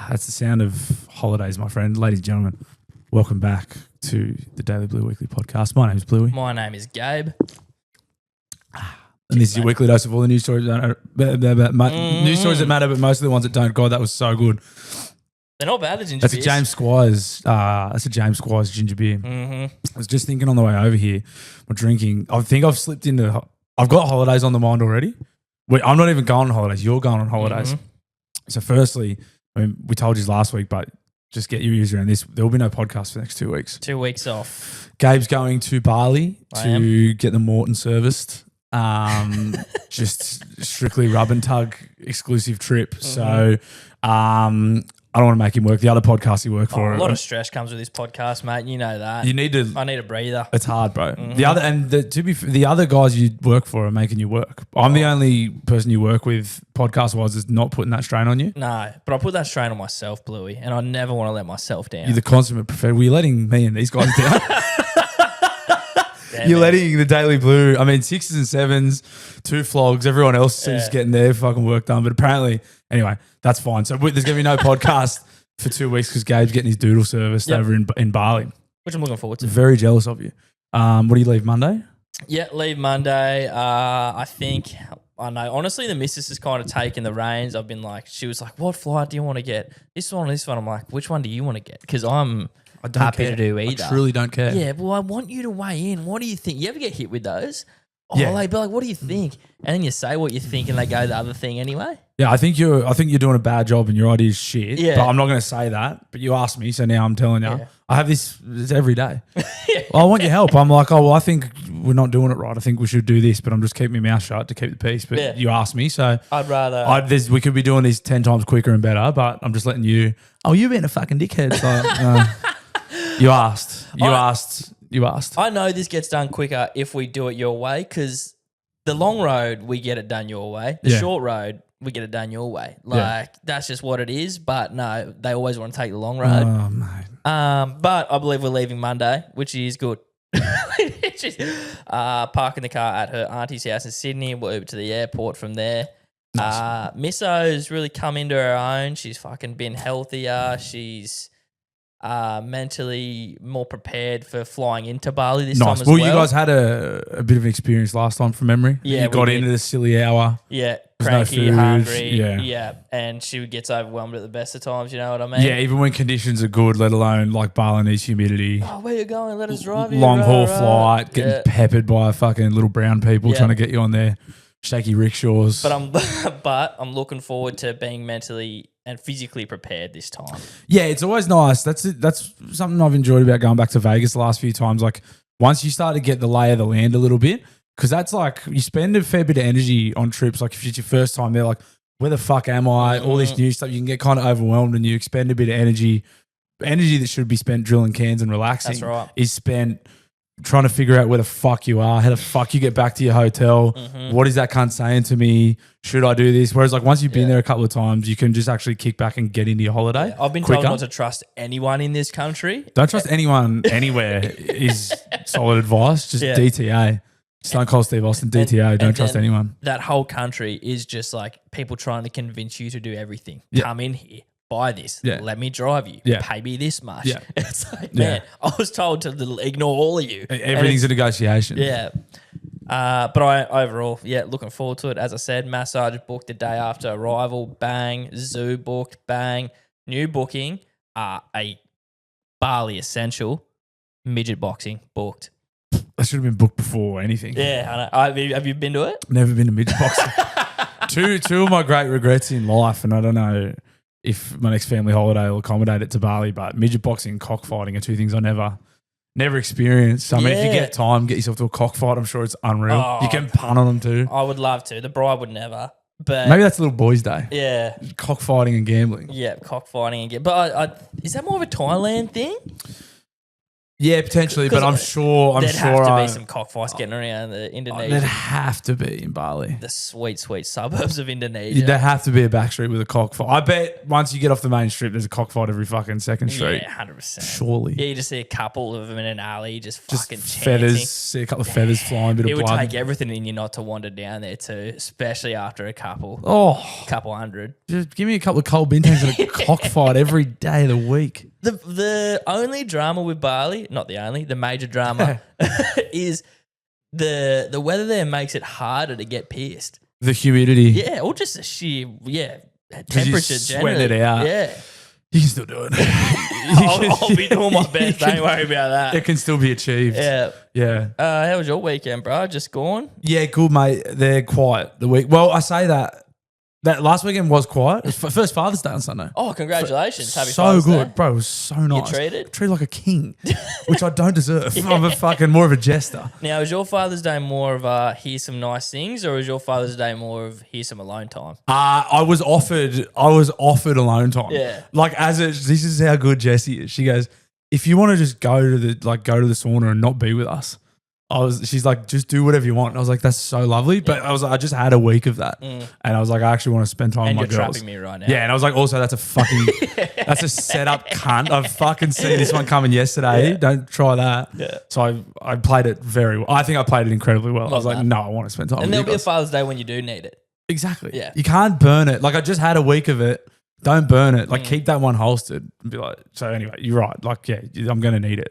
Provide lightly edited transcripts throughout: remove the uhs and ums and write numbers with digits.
That's the sound of holidays, my friend. Ladies and gentlemen, welcome back to the Daily Blue Weekly podcast. My name is Bluey. My name is Gabe. And this is your weekly dose of all the news stories that matter. News stories that matter, but mostly the ones that don't. God, that was so good. They're not bad, the ginger That's beers. a James Squires ginger beer. I was just thinking on the way over here, I'm drinking. I think I've slipped into. I've got holidays on the mind already. I'm not even going on holidays. You're going on holidays. So firstly, I mean, we told you last week, but just get your ears around this. There will be no podcast for the next 2 weeks. 2 weeks off. Gabe's going to Bali to get the Morton serviced. Just strictly rub and tug exclusive trip. So I don't want to make him work. The other podcast he worked for. A lot of stress comes with this podcast, mate. You know that. You need to. I need a breather. It's hard, bro. The other guys you work for are making you work. I'm the only person you work with podcast-wise that's not putting that strain on you. No, but I put that strain on myself, Bluey, and I never want to let myself down. You're the consummate professional. Well, you're letting me and these guys down. You're letting the Daily Blue, I mean, 6s and 7s, 2 flogs, everyone else seems getting their fucking work done. But apparently, anyway, that's fine. So there's going to be no podcast for 2 weeks because Gabe's getting his doodle serviced over in Bali. Which I'm looking forward to. Very jealous of you. What do you leave Monday? Yeah, leave Monday. I think, I know, honestly, the missus has kind of taken the reins. I've been like, she was like, what flight do you want to get? This one or this one? I'm like, which one do you want to get? Because I'm happy to do either. I truly don't care. Yeah, well, I want you to weigh in. What do you think? You ever get hit with those? Oh, Yeah. they'd be like, what do you think? And then you say what you think and they go the other thing anyway. Yeah, I think you're doing a bad job and your idea's shit. Yeah. But I'm not going to say that. But you asked me, so now I'm telling you. Yeah. I have this every day. Well, I want your help. I'm like, I think we're not doing it right. I think we should do this, but I'm just keeping my mouth shut to keep the peace. But you asked me, so I'd rather. we could be doing these 10 times quicker and better, but I'm just letting you. Oh, you're being a fucking dickhead. So, you asked. You asked. I know this gets done quicker if we do it your way because the long road, we get it done your way. The short road, we get it done your way. That's just what it is. But no, they always want to take the long road. Oh, mate. But I believe we're leaving Monday, which is good. Parking the car at her auntie's house in Sydney. We'll Uber to the airport from there. Nice. Misso's really come into her own. She's fucking been healthier. She's mentally more prepared for flying into Bali this time as well. Well, you guys had a bit of an experience last time from memory. Yeah, you got into the silly hour. Yeah, There's cranky, no food. hungry. Yeah. And she gets overwhelmed at the best of times, you know what I mean? Yeah, even when conditions are good, let alone like Balinese humidity. Oh, where you going? Let us drive you. Long haul Right. flight, getting peppered by fucking little brown people Yeah. trying to get you on their shaky rickshaws. But I'm looking forward to being mentally and physically prepared this time. Yeah, it's always nice. That's something I've enjoyed about going back to Vegas the last few times. Like once you start to get the lay of the land a little bit, because that's like you spend a fair bit of energy on trips. Like if it's your first time, they're like, where the fuck am I? All this new stuff. You can get kind of overwhelmed and you expend a bit of energy. Energy that should be spent drilling cans and relaxing. That's right. Is spent trying to figure out where the fuck you are, how the fuck you get back to your hotel. What is that cunt saying to me? Should I do this? Whereas like once you've been there a couple of times, you can just actually kick back and get into your holiday. Yeah, I've been quicker. told not to trust anyone in this country. Don't trust anyone anywhere is solid advice. Just DTA. Stone Cold Steve Austin, DTA. Don't trust anyone. That whole country is just like people trying to convince you to do everything. Yeah. Come in here. Buy this. Yeah. Let me drive you. Yeah. Pay me this much. Yeah. It's like, man, I was told to ignore all of you. Everything's a negotiation. Yeah. But I overall, looking forward to it. As I said, massage booked the day after arrival. Bang. Zoo booked. Bang. New booking. A Bali essential. Midget boxing booked. That should have been booked before anything. Yeah. I know. Have you been to it? Never been to midget boxing. two of my great regrets in life, and I don't know if my next family holiday will accommodate it to Bali, but midget boxing and cockfighting are two things I never experienced. So, I mean, if you get time, get yourself to a cockfight. I'm sure it's unreal. Oh, you can punt on them too. I would love to. The bride would never. But Maybe that's a little boys' day. yeah. Cockfighting and gambling. Yeah, cockfighting again. But is that more of a Thailand thing? Yeah, potentially, but I'm sure. There'd have to be some cockfights getting around the Indonesia. There'd have to be in Bali. The sweet, sweet suburbs of Indonesia. There'd have to be a back street with a cockfight. I bet once you get off the main strip, there's a cockfight every fucking second street. Yeah, 100%. Surely. Yeah, you just see a couple of them in an alley just fucking feathers, chanting. see a couple of feathers flying, bit It of would blood. take everything in you not to wander down there too, especially after a couple. Couple hundred. Just give me a couple of cold bintangs and a cockfight every day of the week. The only drama with Bali, not the only, the major drama is the weather there makes it harder to get pierced. The humidity. Yeah, or just the sheer temperature sweating it generally. out. Yeah. You can still do it. I'll be doing my best. Don't worry about that. It can still be achieved. Yeah. Yeah. How was your weekend, bro? Just gone? Yeah, good, mate. They're quiet the week. Well, I say that last weekend was quiet. It was first Father's Day on Sunday. Oh, congratulations. Happy So Father's good, Day. bro. It was so nice. treated like a king, which I don't deserve. I'm a fucking more of a jester. Now, is your Father's Day more of a here's some nice things, or is your Father's Day more of here's some alone time? I was offered alone time. Yeah. Like this is how good Jessie is. She goes, if you want to just go to the sauna and not be with us. She's like, just do whatever you want. And I was like, that's so lovely. But I was like, I just had a week of that. And I was like, I actually want to spend time And with my you're girls. trapping me right now. Yeah, and I was like, also, that's a fucking, that's a setup cunt. I've fucking seen this one coming yesterday. Yeah. Don't try that. Yeah. So I played it very well. I think I played it incredibly well. I was like, no, I want to spend time with And you there'll be a guys. Father's Day when you do need it. Exactly. Yeah. You can't burn it. Like I just had a week of it. Don't burn it. Like keep that one holstered and be like, so anyway, you're right. Like, yeah, I'm going to need it.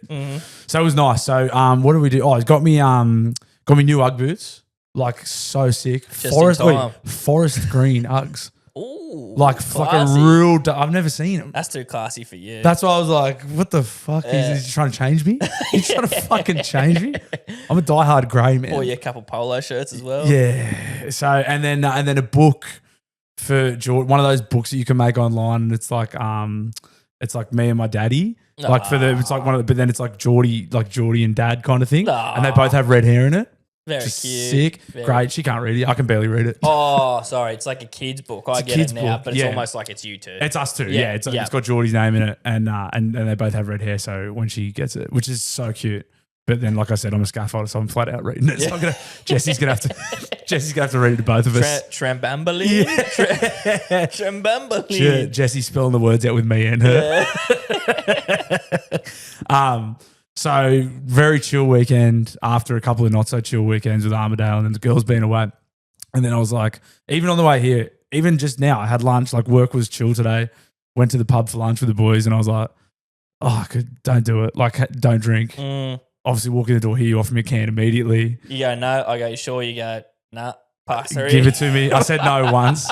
So it was nice. So what did we do? Oh, it's got me new Ugg boots. Like so sick. Forest green Uggs. Ooh. Like classy. fucking real. I've never seen them. That's too classy for you. That's why I was like, what the fuck? Yeah. Is he trying to change me? He's trying to fucking change me? I'm a diehard grey man. Or your couple polo shirts as well. Yeah. So and then a book for George, one of those books that you can make online, and it's like me and my daddy. Like it's like one of the, but then it's like Geordie and dad kind of thing. And they both have red hair in it. Very Just cute. sick. Great. She can't read it. I can barely read it. Oh, sorry. It's like a kid's book. I get it now, book, but it's yeah. almost like it's you two. It's us too. Yeah, Yeah. It's yeah. got Geordie's name in it, and they both have red hair. So when she gets it, which is so cute. But then, like I said, I'm a scaffolder, so I'm flat out reading it. So Jessie's gonna have to read it to both of us. Trambambuli. Trambambuli. Jessie's spelling the words out with me and her. So very chill weekend after a couple of not so chill weekends with Armadale and then the girls being away. And then I was like, even on the way here, even just now, I had lunch. Like work was chill today. Went to the pub for lunch with the boys, and I was like, oh, don't do it. Like, don't drink. Obviously, walk in the door here, you offer me a can immediately. You go, no. I go, you sure? You go, nah, pass through. Give it to me. I said no once.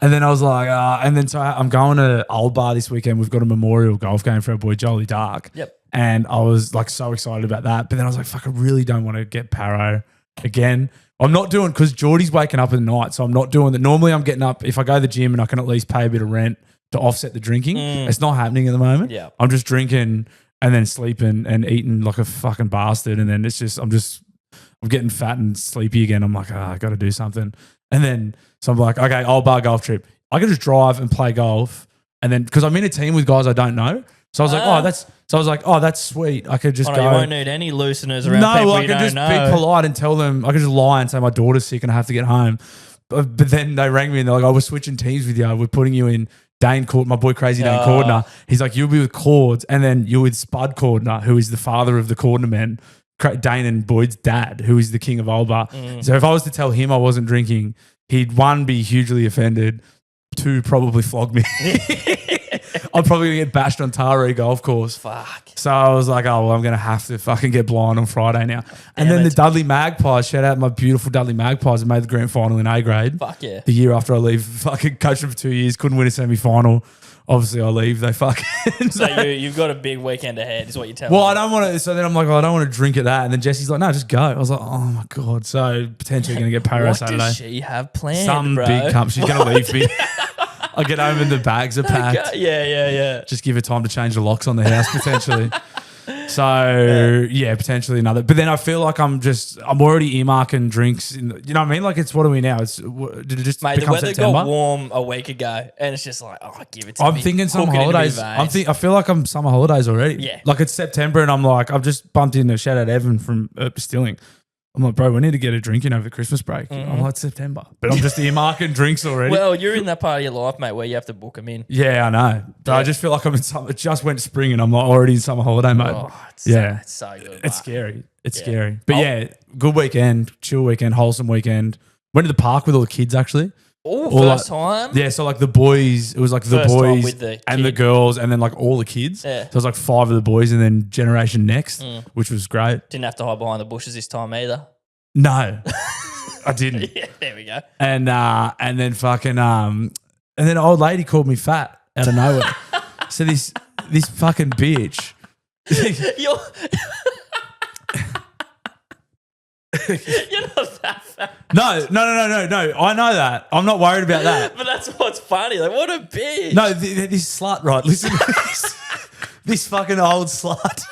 And then I was like, and then so I'm going to Old Bar this weekend. We've got a memorial golf game for our boy Jolie Dark. Yep. And I was like so excited about that. But then I was like, fuck, I really don't want to get paro again. I'm not doing, because Geordie's waking up at night, so I'm not doing that. Normally I'm getting up, if I go to the gym and I can at least pay a bit of rent to offset the drinking. It's not happening at the moment. Yeah. I'm just drinking and then sleeping and eating like a fucking bastard. And then it's just, I'm getting fat and sleepy again. I'm like, I got to do something. And then, so I'm like, okay, Old Bar golf trip. I can just drive and play golf. And then, because I'm in a team with guys I don't know. So I was like, that's sweet. I could just go. You won't need any looseners around people I you can don't just know. be polite and tell them, I can just lie and say my daughter's sick and I have to get home. But then they rang me and they're like, we're switching teams with you. We're putting you in Dane my boy Crazy Dane Cordner. He's like, you'll be with Cords, and then you're with Spud Cordner, who is the father of the Cordner men, Dane and Boyd's dad, who is the king of Old Bar. So if I was to tell him I wasn't drinking, he'd one, be hugely offended, two, probably flog me. I'm probably going to get bashed on Taree golf course. Fuck. So I was like, oh, well, I'm going to have to fucking get blind on Friday now. And then the Dudley Magpies, shout out my beautiful Dudley Magpies, that made the grand final in A grade. Fuck yeah. The year after I leave, fucking coached them for 2 years, couldn't win a semi-final. Obviously, I leave, they fucking... So you've got a big weekend ahead, is what you're telling Well, me. I don't want to... So then I'm like, I don't want to drink at that. And then Jesse's like, no, just go. I was like, oh my God. So potentially going to get Paro Saturday. What does she have planned, Some bro? big cup. She's going to leave me. I'll get home and the bags are packed. Okay. Yeah. Just give her time to change the locks on the house, potentially. So yeah, potentially another. But then I feel like I'm already earmarking drinks. You know what I mean? Like what are we now? Did it just Mate, the become weather September? got warm a week ago, and it's just like, give it to me. I'm thinking summer Hook it into me holidays. veins. I feel like I'm summer holidays already. Yeah. Like it's September, and I'm like, I've just bumped into shout out Evan from Distilling. I'm like, bro, we need to get a drink in over the Christmas break. I'm like, it's September, but I'm just earmarking drinks already. Well, you're in that part of your life, mate, where you have to book them in. Yeah, I know. But I just feel like I'm in summer. It just went spring, and I'm like already in summer holiday mode. Oh, it's so good. It's mate. scary. It's scary. But yeah, good weekend, chill weekend, wholesome weekend. Went to the park with all the kids actually. Oh, Or first like- time? Yeah, so like the boys, it was like the First time boys with the and the kid. girls, and then like all the kids. Yeah. So it was like 5 of the boys, and then Generation Next, which was great. Didn't have to hide behind the bushes this time either. No, I didn't. Yeah, there we go. And then fucking and then an old lady called me fat out of nowhere. So this fucking bitch. You're not that fat. No. I know that. I'm not worried about that. But that's what's funny. Like, what a bitch. No, this slut, right? Listen to this. This fucking old slut.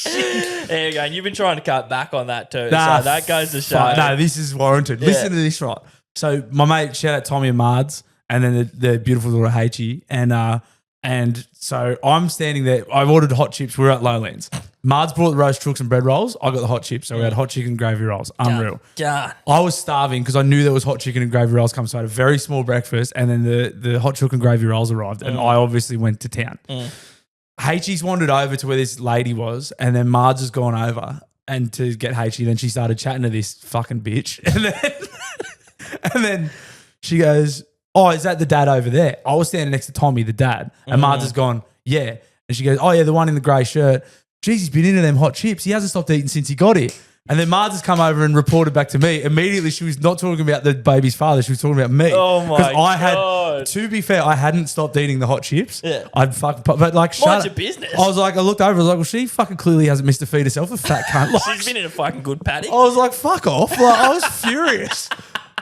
There you go. And you've been trying to cut back on that too. Nah, so that goes to show. No, this is warranted. Yeah. Listen to this, right? So my mate, shout out Tommy and Mards, and then the beautiful little H-E, and so I'm standing there. I've ordered hot chips. We're at Lowlands. Mards brought the roast crooks and bread rolls. I got the hot chips. So we had hot chicken gravy rolls. Unreal. God. I was starving because I knew there was hot chicken and gravy rolls coming. So I had a very small breakfast, and then the hot chicken and gravy rolls arrived, and I obviously went to town. H-E's wandered over to where this lady was, and then Marge has gone over and to get H-E. Then she started chatting to this fucking bitch, and then she goes, "Oh, is that the dad over there?" I was standing next to Tommy, the dad, and Marge has gone, "Yeah," and she goes, "Oh yeah, the one in the grey shirt. Jeez, he's been into them hot chips. He hasn't stopped eating since he got here." And then Marge has come over and reported back to me. Immediately, she was not talking about the baby's father. She was talking about me. Oh my God. To be fair, I hadn't stopped eating the hot chips. Yeah. I'd fucking, but like, Mind your business. I was like, I looked over, I was like, well, she fucking clearly hasn't missed a feed herself, a fat cunt. Like, She's been in a fucking good paddock. I was like, fuck off. Like, I was furious.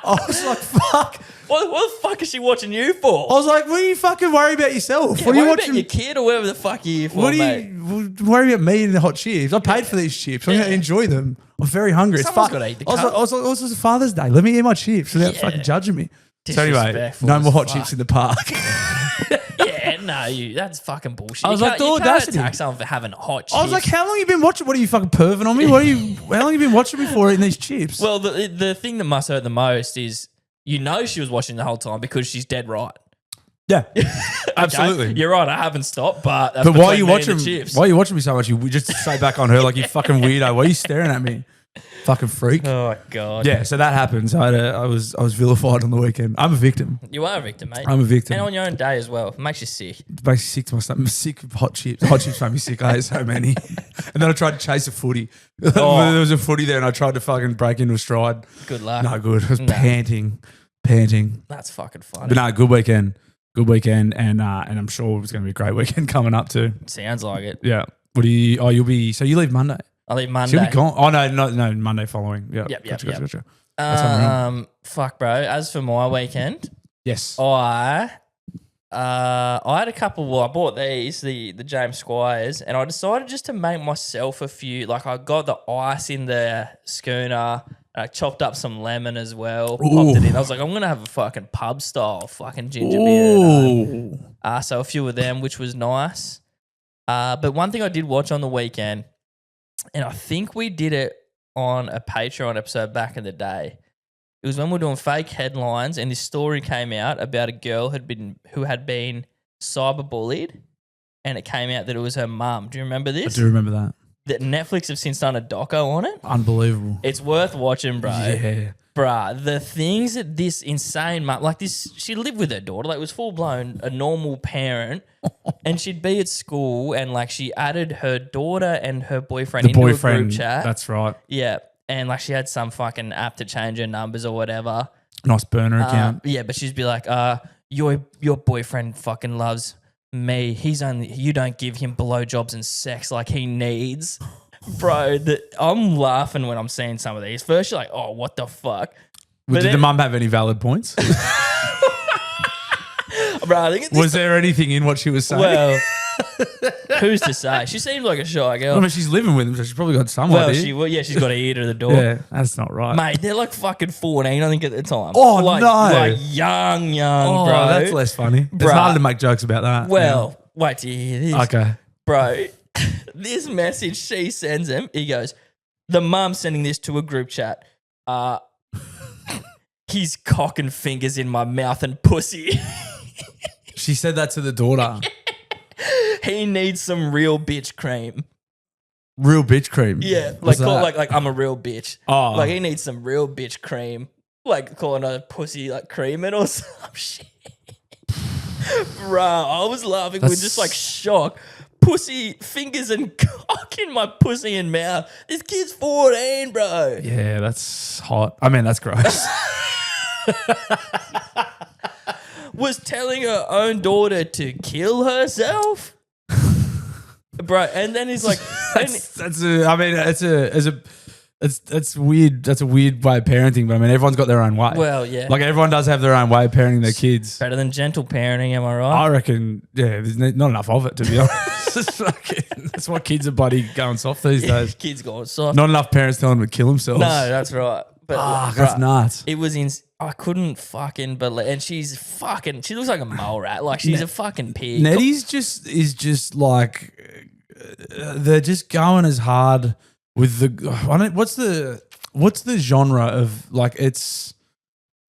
I was like, fuck. What the fuck is she watching you for? I was like, what are you fucking worry about yourself? Yeah, What are you worry watching? about your kid or whatever the fuck you're here for, What do mate? you worry about me and the hot chips? I paid for these chips. I'm going to enjoy them. I'm very hungry. Someone's gotta eat the I was like, it's Father's Day. Let me eat my chips without Yeah. fucking judging me. So anyway, Disrespectful no more as hot fuck. chips in the park. Yeah, no, that's fucking bullshit. I was You like, can't- you the can't audacity. attack someone for having hot chips. I was like, how long you been watching? What are you fucking perving on me? How long you been watching me for eating these chips? Well, the thing that must hurt the most is she was watching the whole time because she's dead right. yeah, Okay? absolutely. You're right. I haven't stopped, but that's But why are between you me and the watching? chips. Why are you watching me so much? You just straight back on her like you fucking weirdo. Why are you staring at me? Fucking freak. Oh God. Yeah, so that happened. So I was vilified on the weekend. I'm a victim. You are a victim, mate. I'm a victim. And on your own day as well. It makes you sick. It makes me sick to my stomach. I'm sick of hot chips. Hot chips make me sick. I ate so many. And then I tried to chase a footy. Oh. There was a footy there and I tried to fucking break into a stride. Good luck. No good. I was No. panting. That's fucking funny. But no, good weekend. Good weekend. And I'm sure it's going to be a great weekend coming up too. Sounds like it. Yeah. You'll be, so you leave Monday. I leave Monday. She'll be gone. Oh, no, Monday following. Yeah. Yep, Gotcha. That's unreal. Fuck, bro. As for my weekend, Yes. I had a couple. Well, I bought the James Squires, and I decided just to make myself a few. Like I got the ice in the schooner. I chopped up some lemon as well. Popped it in. I was like, I'm gonna have a fucking pub style fucking ginger beer. So a few of them, which was nice. But one thing I did watch on the weekend, and I think we did it on a Patreon episode back in the day. It was when we were doing fake headlines, and this story came out about a girl who had been cyberbullied, and it came out that it was her mum. Do you remember I this? do remember that. That Netflix have since done a doco on it. Unbelievable. It's worth watching, bro. Yeah. Bruh, the things that this insane mum, like this, she lived with her daughter, like it was full blown, a normal parent, and she'd be at school, and like she added her daughter and her boyfriend into a group chat. That's right. Yeah, and like she had some fucking app to change her numbers or whatever. Nice burner account. Yeah, but she'd be like, your boyfriend fucking loves me. You don't give him blowjobs and sex like he needs. Bro, I'm laughing when I'm seeing some of these. First, you're like, oh, what the fuck? Did the mum have any valid points? Bro, I think Was there anything in what she was saying? well, Who's to say? She seems like a shy girl. I mean, she's living with him, so she's probably got some idea. She's got an ear to the door. Yeah, that's not right. Mate, they're like fucking 14, I think, at the time. Oh, like, no. Like young, bro. That's less funny. It's harder to make jokes about that. Well, wait till you hear this. Okay. Bro, this message she sends him, he goes, the mum sending this to a group chat. He's cock and fingers in my mouth and pussy. She said that to the daughter. He needs some real bitch cream. Real bitch cream? Yeah. What's Like I'm a real bitch. Oh. Like he needs some real bitch cream. Like calling a pussy like creaming or some shit. Bro, I was laughing with just like shock. Pussy, fingers and cock in my pussy and mouth. This kid's 14, bro. Yeah, that's hot. I mean, that's gross. Was telling her own daughter to kill herself. Bro, and then he's like, that's weird. That's a weird way of parenting, but I mean, everyone's got their own way. well, yeah. Like everyone does have their own way of parenting their kids. Better than gentle parenting, am I right? I reckon, yeah, there's not enough of it, to be honest. That's why kids are bloody going soft these days. Kids going soft. Not enough parents telling them to kill themselves. No, that's right. But that's nuts. It was I couldn't fucking believe, and she looks like a mole rat. Like she's a fucking pig. Nettie's is just like, they're just going as hard with what's the genre of, like, it's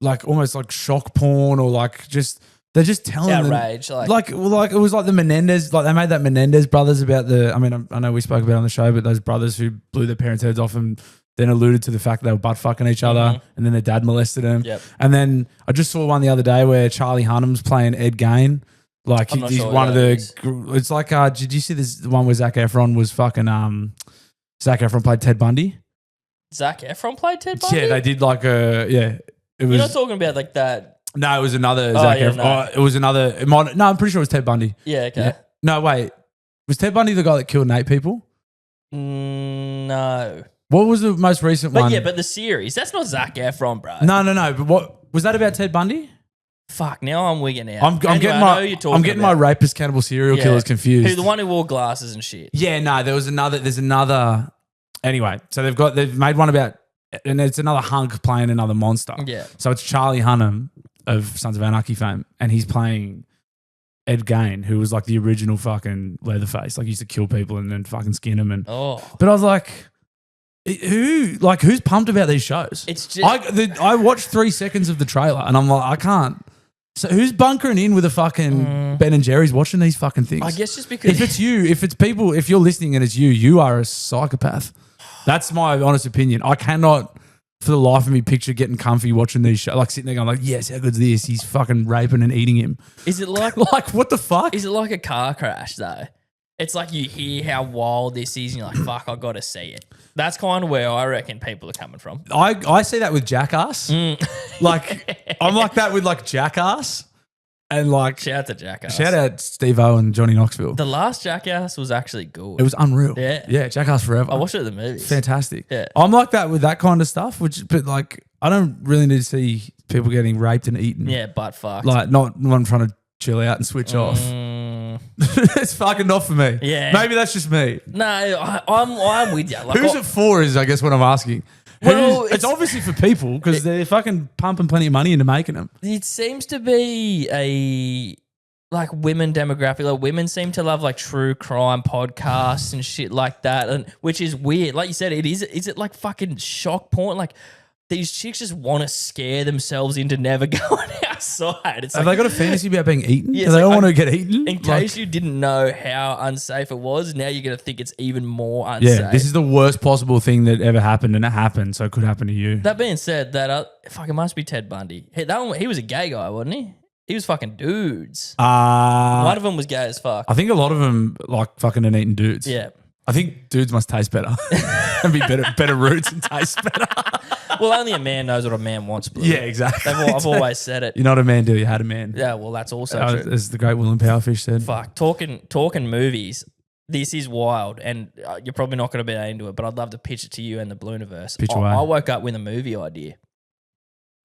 like almost like shock porn, or like just, they're just telling outrage. them, like it was like the Menendez, like they made that Menendez brothers about I know we spoke about it on the show, but those brothers who blew their parents' heads off and then alluded to the fact that they were butt fucking each other, and then their dad molested them. Yep. And then I just saw one the other day where Charlie Hunnam's playing Ed Gain. Like I'm not he's sure one of the. is. It's like, did you see this one where Zac Efron was fucking? Zac Efron played Ted Bundy. Zac Efron played Ted Bundy? Yeah, they did like a It was. You're not talking about like that. No, it was another Zac Efron. no. Oh, it was another. No, I'm pretty sure it was Ted Bundy. Yeah, okay. Yeah. No, wait. Was Ted Bundy the guy that killed 8 people? No. What was the most recent But one? yeah, but the series, that's not Zac Efron, bro. No. But what was that about? Ted Bundy? Fuck, now I'm wigging out. I'm getting my rapist, cannibal, serial killers confused. Who's the one who wore glasses and shit? Yeah, no, there's another. Anyway, so they've made one about, and it's another hunk playing another monster. Yeah. So it's Charlie Hunnam of Sons of Anarchy fame, and he's playing Ed Gain, who was like the original fucking Leatherface, like he used to kill people and then fucking skin them. And but I was like, who's pumped about these shows? It's just I watched 3 seconds of the trailer, and I'm like, I can't. So who's bunkering in with a fucking Ben and Jerry's watching these fucking things? I guess just because if it's you, if it's people, if you're listening and it's you are a psychopath. That's my honest opinion. I cannot, for the life of me, picture getting comfy watching these shows, like sitting there going like, yes, how good's this? He's fucking raping and eating him. Is it like what the fuck? Is it like a car crash though? It's like you hear how wild this is and you're like, fuck, I got to see it. That's kind of where I reckon people are coming from. I see that with Jackass. Like, I'm like that with like Jackass. And like, shout out to Jackass. Shout out Steve-O and Johnny Knoxville. The last Jackass was actually good. It was unreal. Yeah. Yeah, Jackass Forever. I watched it at the movies. Fantastic. Yeah. I'm like that with that kind of stuff, but like, I don't really need to see people getting raped and eaten. Yeah, butt fucked. Like, not one trying to chill out and switch off. It's fucking not for me. Yeah. Maybe that's just me. No, I'm with you. Like, Who's it for is, I guess, what I'm asking. Well, it's obviously for people because they're fucking pumping plenty of money into making them. It seems to be a like women demographic. Like women seem to love like true crime podcasts and shit like that, and which is weird. Like you said, it is. Is it like fucking shock porn? Like these chicks just want to scare themselves into never going outside. It's Have like, they got a fantasy about being eaten? Yeah, Do they all want to get eaten? In case you didn't know how unsafe it was, now you're going to think it's even more unsafe. Yeah, this is the worst possible thing that ever happened, and it happened, so it could happen to you. That being said, fuck, it must be Ted Bundy. He was a gay guy, wasn't he? He was fucking dudes. One of them was gay as fuck. I think a lot of them like fucking and eating dudes. Yeah. I think dudes must taste better and be better roots and taste better. Well, only a man knows what a man wants, Blue. Yeah, exactly. I've always said it. You're not a man till you had a man. Yeah, well, that's also true. As the great William Powerfish said. Fuck, talking movies, this is wild, and you're probably not going to be into it, but I'd love to pitch it to you and the Blueniverse. Pitch away. I woke up with a movie idea.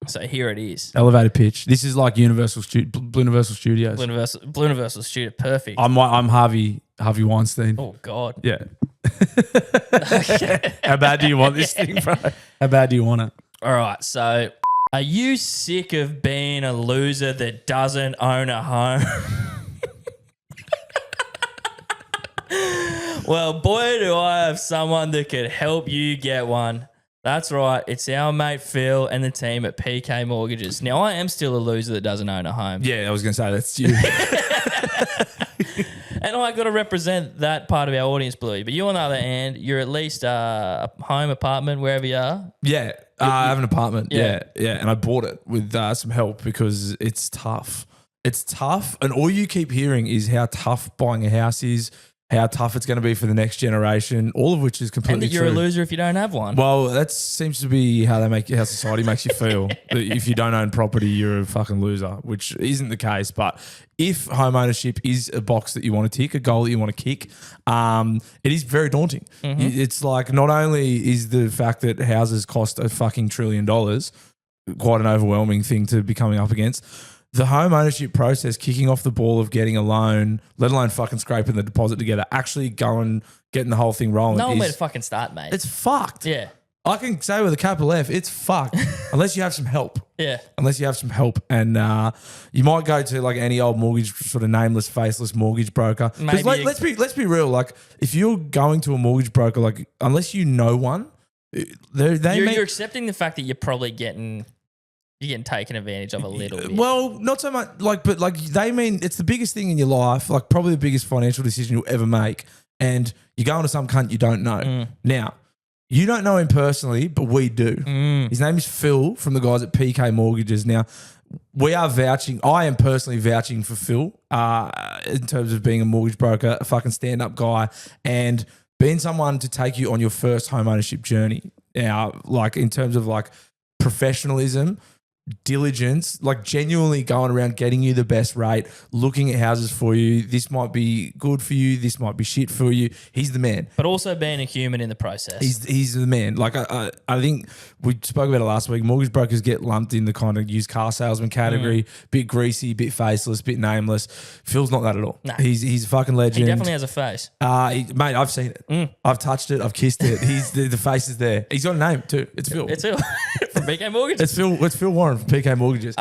So here it is. Elevator pitch. This is like Blueniversal Studios. Blueniversal Studio, perfect. I'm Harvey. Harvey Weinstein. Oh God. Yeah. How bad do you want this thing, bro? How bad do you want it? All right. So, are you sick of being a loser that doesn't own a home? Well, boy, do I have someone that could help you get one. That's right. It's our mate Phil and the team at PK Mortgages. Now, I am still a loser that doesn't own a home. Yeah, I was going to say that's you. And I got to represent that part of our audience, Bluey. But you, on the other hand, you're at least a home, apartment, wherever you are. Yeah, I have an apartment. Yeah, and I bought it with some help because it's tough. It's tough, and all you keep hearing is how tough buying a house is, how tough it's going to be for the next generation, all of which is completely And that you're true. a loser if you don't have one. Well, that seems to be how society makes you feel. That if you don't own property, you're a fucking loser, which isn't the case. But if home ownership is a box that you want to tick, a goal that you want to kick, it is very daunting. It's like not only is the fact that houses cost a fucking $1 trillion quite an overwhelming thing to be coming up against. The home ownership process, kicking off the ball of getting a loan, let alone fucking scraping the deposit together, actually going, getting the whole thing rolling. No one way to fucking start, mate. It's fucked. Yeah. I can say with a capital F, it's fucked unless you have some help. Yeah. Unless you have some help. And you might go to like any old mortgage, sort of nameless, faceless mortgage broker. Because Maybe let's be real. Like if you're going to a mortgage broker, like unless you know one, you're accepting the fact that you're probably getting taken advantage of a little bit. Well, not so much but they mean it's the biggest thing in your life, like probably the biggest financial decision you'll ever make. And you're going to some cunt you don't know. Now, you don't know him personally, but we do. His name is Phil from the guys at PK Mortgages. Now, I am personally vouching for Phil in terms of being a mortgage broker, a fucking stand-up guy, and being someone to take you on your first home ownership journey. Now, like in terms of like professionalism, diligence, like genuinely going around getting you the best rate, looking at houses for you. This might be good for you. This might be shit for you. He's the man. But also being a human in the process. He's the man. Like I think we spoke about it last week. Mortgage brokers get lumped in the kind of used car salesman category. Bit greasy, bit faceless, bit nameless. Phil's not that at all. Nah. He's a fucking legend. He definitely has a face. Mate, I've seen it. I've touched it. I've kissed it. He's the face is there. He's got a name too. It's Phil. It's Phil from PK Mortgages. It's Phil Warren from PK Mortgages.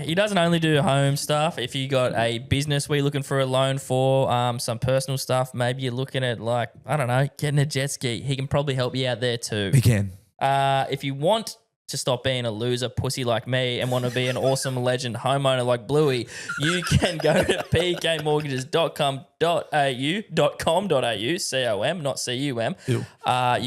He doesn't only do home stuff. If you got a business where you're looking for a loan for, some personal stuff, maybe you're looking at like, I don't know, getting a jet ski. He can probably help you out there too. He can. If you want to stop being a loser pussy like me and want to be an awesome legend homeowner like Bluey, you can go to pkmortgages.com.au, C-O-M, not C-U-M. You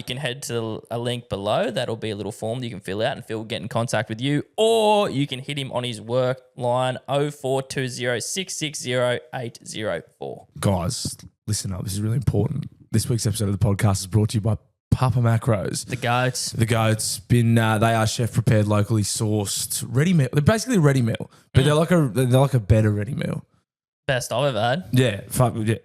can head to a link below. That'll be a little form that you can fill out and Phil will get in contact with you. Or you can hit him on his work line 0420 660 804. Guys, listen up. This is really important. This week's episode of the podcast is brought to you by Papa Macros. The goats. The goats. They are chef prepared, locally sourced, ready meal. They're basically ready meal, but they're like a better ready meal. Best I've ever had. Yeah,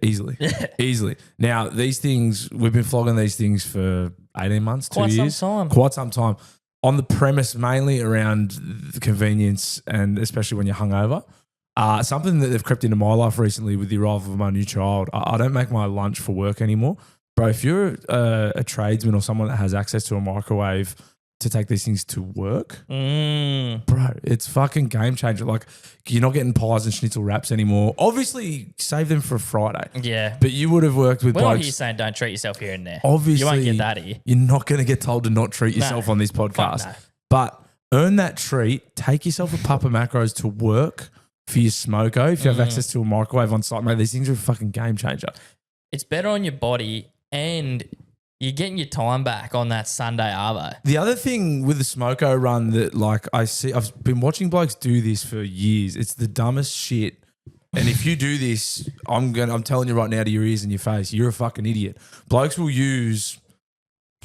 easily. Easily. Now, these things, we've been flogging these things for 18 months, 2 years. Quite some time. On the premise mainly around the convenience and especially when you're hungover. Something that they've crept into my life recently with the arrival of my new child. I don't make my lunch for work anymore. Bro, if you're a tradesman or someone that has access to a microwave to take these things to work, bro, it's fucking game changer. Like, you're not getting pies and schnitzel wraps anymore. Obviously, save them for a Friday. Yeah. But you would have worked with We're not blokes. here saying don't treat yourself here and there. Obviously, you won't get that here. You're not going to get told to not treat yourself on this podcast. No. But earn that treat. Take yourself a Papa Macros to work for your smoko. If you have access to a microwave on site, mate, these things are a fucking game changer. It's better on your body. And you're getting your time back on that Sunday arvo. The other thing with the smoko run that like I've been watching blokes do this for years. It's the dumbest shit. And if you do this, I'm telling you right now to your ears and your face, you're a fucking idiot. Blokes will use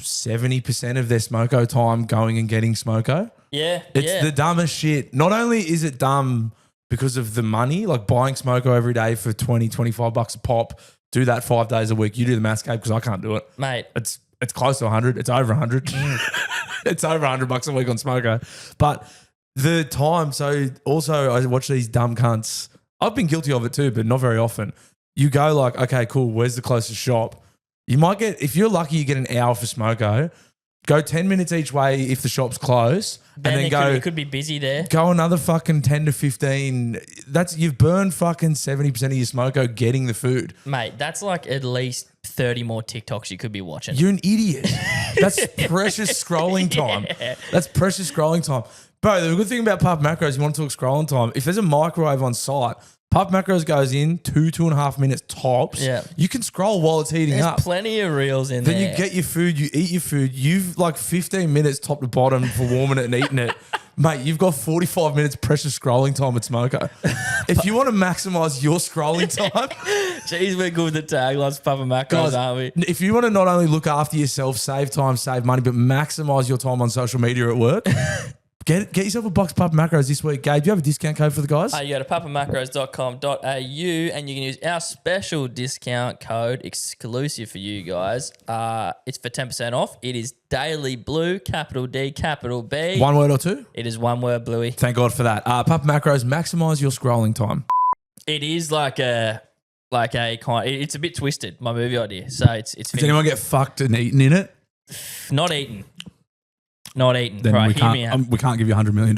70% of their smoko time going and getting smoko. Yeah. It's the dumbest shit. Not only is it dumb because of the money, like buying smoko every day for $20, $25 a pop. Do that 5 days a week. You do the maths, Gabe, because I can't do it. Mate. It's close to 100. It's over 100. It's over $100 a week on smoko. But the time, so also I watch these dumb cunts. I've been guilty of it too, but not very often. you go like, okay, cool, where's the closest shop? You might get, if you're lucky, you get an hour for smoko. Go 10 minutes each way if the shop's close, and then it could be busy there. Go another fucking 10 to 15. You've burned fucking 70% of your smoko getting the food. Mate, that's like at least 30 more TikToks you could be watching. You're an idiot. That's precious scrolling time. Yeah. That's precious scrolling time. Bro, the good thing about Puff Macros, you want to talk scrolling time, if there's a microwave on site, Puff Macros goes in 2.5 minutes tops. Yeah. You can scroll while it's heating There's up. plenty of reels in there. Then you get your food, you eat your food. You've like 15 minutes top to bottom for warming it and eating it. Mate, you've got 45 minutes precious scrolling time at Smoko. If you want to maximize your scrolling time, jeez, we're good with the taglines, Papa Macros, guys, aren't we? if you want to not only look after yourself, save time, save money, but maximize your time on social media at work, get yourself a box of Papa Macros this week. Gabe, do you have a discount code for the guys? You go to papamacros.com.au and you can use our special discount code exclusive for you guys. It's for 10% off. It is Daily Blue, capital D, capital B. One word or two? It is one word, Bluey. Thank God for that. Papa Macros, maximize your scrolling time. It is like a kind. It's a bit twisted. My movie idea. So it's. Does anyone get fucked and eaten in it? Not eaten. Not eaten. Then right, we hear me out. can't. We can't give you $100 million.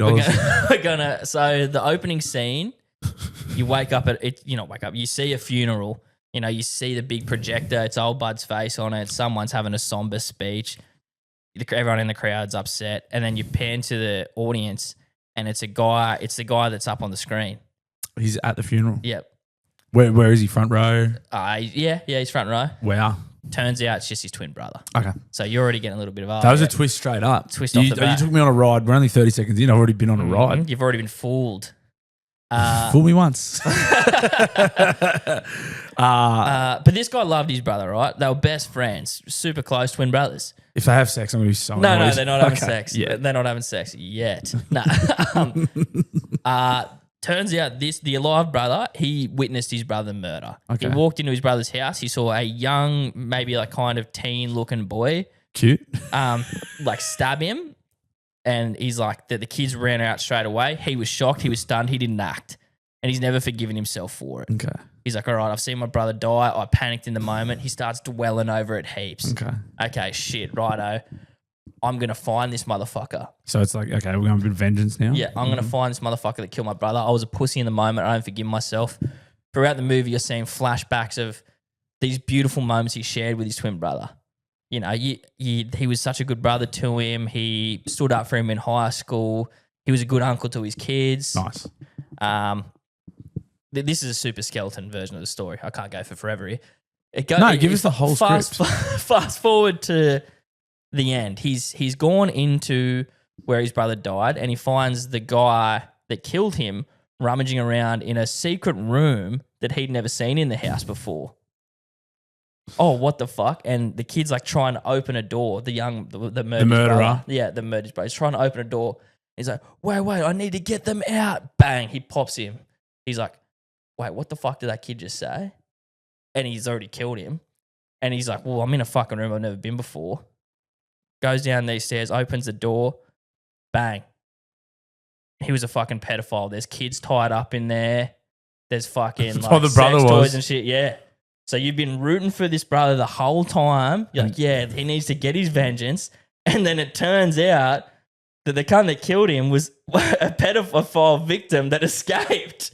We're gonna. So the opening scene, you wake up at it. You not wake up. You see a funeral. You know, you see the big projector. It's old Bud's face on it. Someone's having a somber speech. Everyone in the crowd's upset, and then you pan to the audience, and it's a guy. It's the guy that's up on the screen. He's at the funeral. Yep. Where is he? Front row? Yeah, he's front row. Wow. Turns out it's just his twin brother. Okay. So you're already getting a little bit of That was a twist straight up. Twist off the bat. You took me on a ride. We're only 30 seconds in. I've already been on a ride. You've already been fooled. Fool me once. But this guy loved his brother, right? They were best friends, super close twin brothers. If they have sex, I'm going to be so No, annoyed. they're not having sex. Yeah. They're not having sex yet. No. Turns out the alive brother, he witnessed his brother murder. Okay. He walked into his brother's house. He saw a young, maybe like kind of teen-looking boy, Cute. like stab him, and he's like the kids ran out straight away. He was shocked. He was stunned. He didn't act, and he's never forgiven himself for it. Okay. He's like, all right, I've seen my brother die. I panicked in the moment. He starts dwelling over it heaps. Okay, shit, righto. I'm going to find this motherfucker. So it's like, okay, we're going to be vengeance now? Yeah, I'm going to find this motherfucker that killed my brother. I was a pussy in the moment. I don't forgive myself. Throughout the movie, you're seeing flashbacks of these beautiful moments he shared with his twin brother. You know, he was such a good brother to him. He stood up for him in high school. He was a good uncle to his kids. Nice. This is a super skeleton version of the story. I can't go for forever here. Give us the whole script. Fast forward to the end. He's gone into where his brother died, and he finds the guy that killed him rummaging around in a secret room that he'd never seen in the house before. Oh, what the fuck? And the kid's like trying to open a door. The murderer. Brother. Yeah, the murderer's brother. He's trying to open a door. He's like, wait, I need to get them out. Bang, he pops him. He's like, wait, what the fuck did that kid just say? And he's already killed him. And he's like, well, I'm in a fucking room I've never been before. Goes down these stairs, opens the door, bang. He was a fucking pedophile. There's kids tied up in there. There's fucking like the brother sex was. toys and shit. Yeah. So you've been rooting for this brother the whole time. You're like, yeah, he needs to get his vengeance. And then it turns out that the cunt that killed him was a pedophile victim that escaped.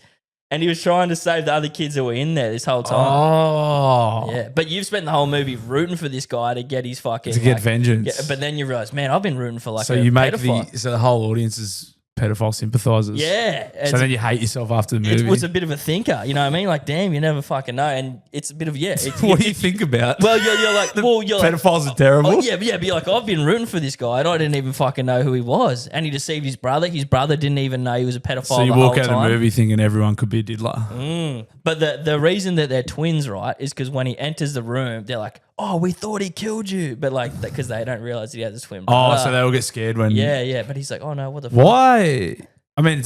And he was trying to save the other kids that were in there this whole time. Oh. Yeah. But you've spent the whole movie rooting for this guy to get his fucking... To get vengeance. Yeah, but then you realize, man, I've been rooting for like so a you make pedophile. so the whole audience is pedophile sympathizers. Yeah. So then you hate yourself after the movie. It was a bit of a thinker, you know what I mean? Like, damn, you never fucking know. And it's a bit of, What do you think about? Well, you're like, pedophiles are terrible. Oh, yeah, but you're like, I've been rooting for this guy and I didn't even fucking know who he was. And he deceived his brother. His brother didn't even know he was a pedophile. So you the walk whole out time. of the movie thinking everyone could be a diddler. But the reason that they're twins, right, is because when he enters the room, they're like, oh, we thought he killed you. But like, because they don't realize he has a twin brother. Oh, so they all get scared when... Yeah. But he's like, oh no, what the fuck? Why? I mean,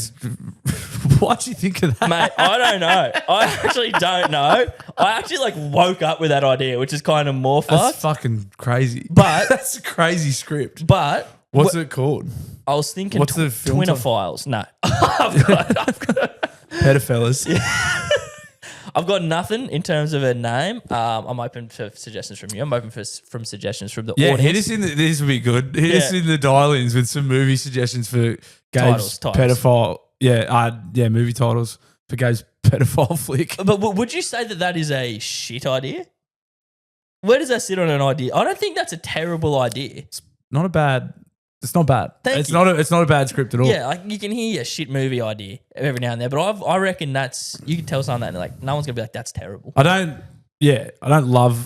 why'd you think of that? Mate, I don't know. I actually don't know. I actually like woke up with that idea, which is kind of more fucked. That's fucking crazy. But that's a crazy script. But what's it called? I was thinking what's the film Twinophiles. No. I've got Pedophiles. I've got nothing in terms of a name. I'm open for suggestions from you. I'm open from suggestions from the Yeah, audience. hit us in this would be good. Hit us in the dial-ins with some movie suggestions for Gabe's Titles. pedophile. Yeah, movie titles for Gabe's pedophile flick. But would you say that is a shit idea? Where does that sit on an idea? I don't think that's a terrible idea. It's not bad. It's not bad. Thank you. It's not a bad script at all. Yeah, like you can hear a shit movie idea every now and then, but I reckon you can tell someone that and like no one's gonna be like, that's terrible. I don't love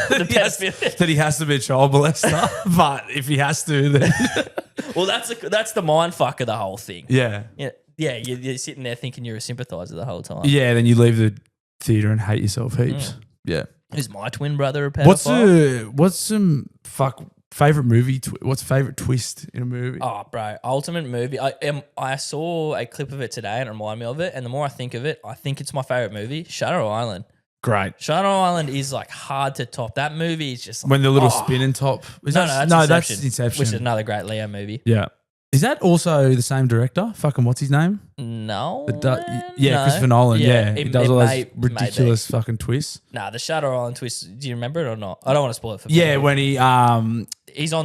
that he has to be a child molester, but if he has to, then well, that's the mind fuck of the whole thing. Yeah. You're sitting there thinking you're a sympathiser the whole time. Yeah, then you leave the theatre and hate yourself heaps. Yeah. Is my twin brother a pedophile? What's some favorite movie? What's favorite twist in a movie? Oh, bro, ultimate movie. I saw a clip of it today and it reminded me of it. And the more I think of it, I think it's my favorite movie, Shutter Island. Great. Shutter Island is like hard to top. That movie is just like, when the little spinning top. That's Inception. Which is another great Leo movie. Yeah. Is that also the same director? Fucking what's his name? No. Christopher Nolan. Yeah. He does all those ridiculous fucking twists. Nah, the Shutter Island twist. Do you remember it or not? I don't want to spoil it for people. When he's on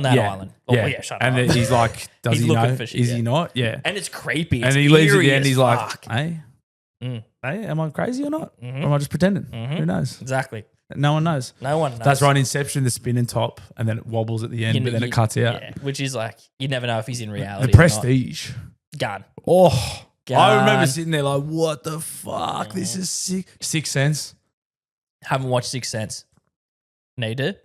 that island. Oh, yeah, Shutter Island. And he's like, does he know? For shit, is he not? Yeah. And it's creepy. And he leaves at the end. He's like, hey, am I crazy or not? Or am I just pretending? Who knows? Exactly. No one knows. No one knows. That's right. Inception, the spinning top, and then it wobbles at the end, but then it cuts out. Yeah, which is like, you never know if he's in reality. The Prestige. Gun. Oh, Gun. I remember sitting there like, what the fuck? This is sick. Sixth Sense. Haven't watched Sixth Sense. Need to.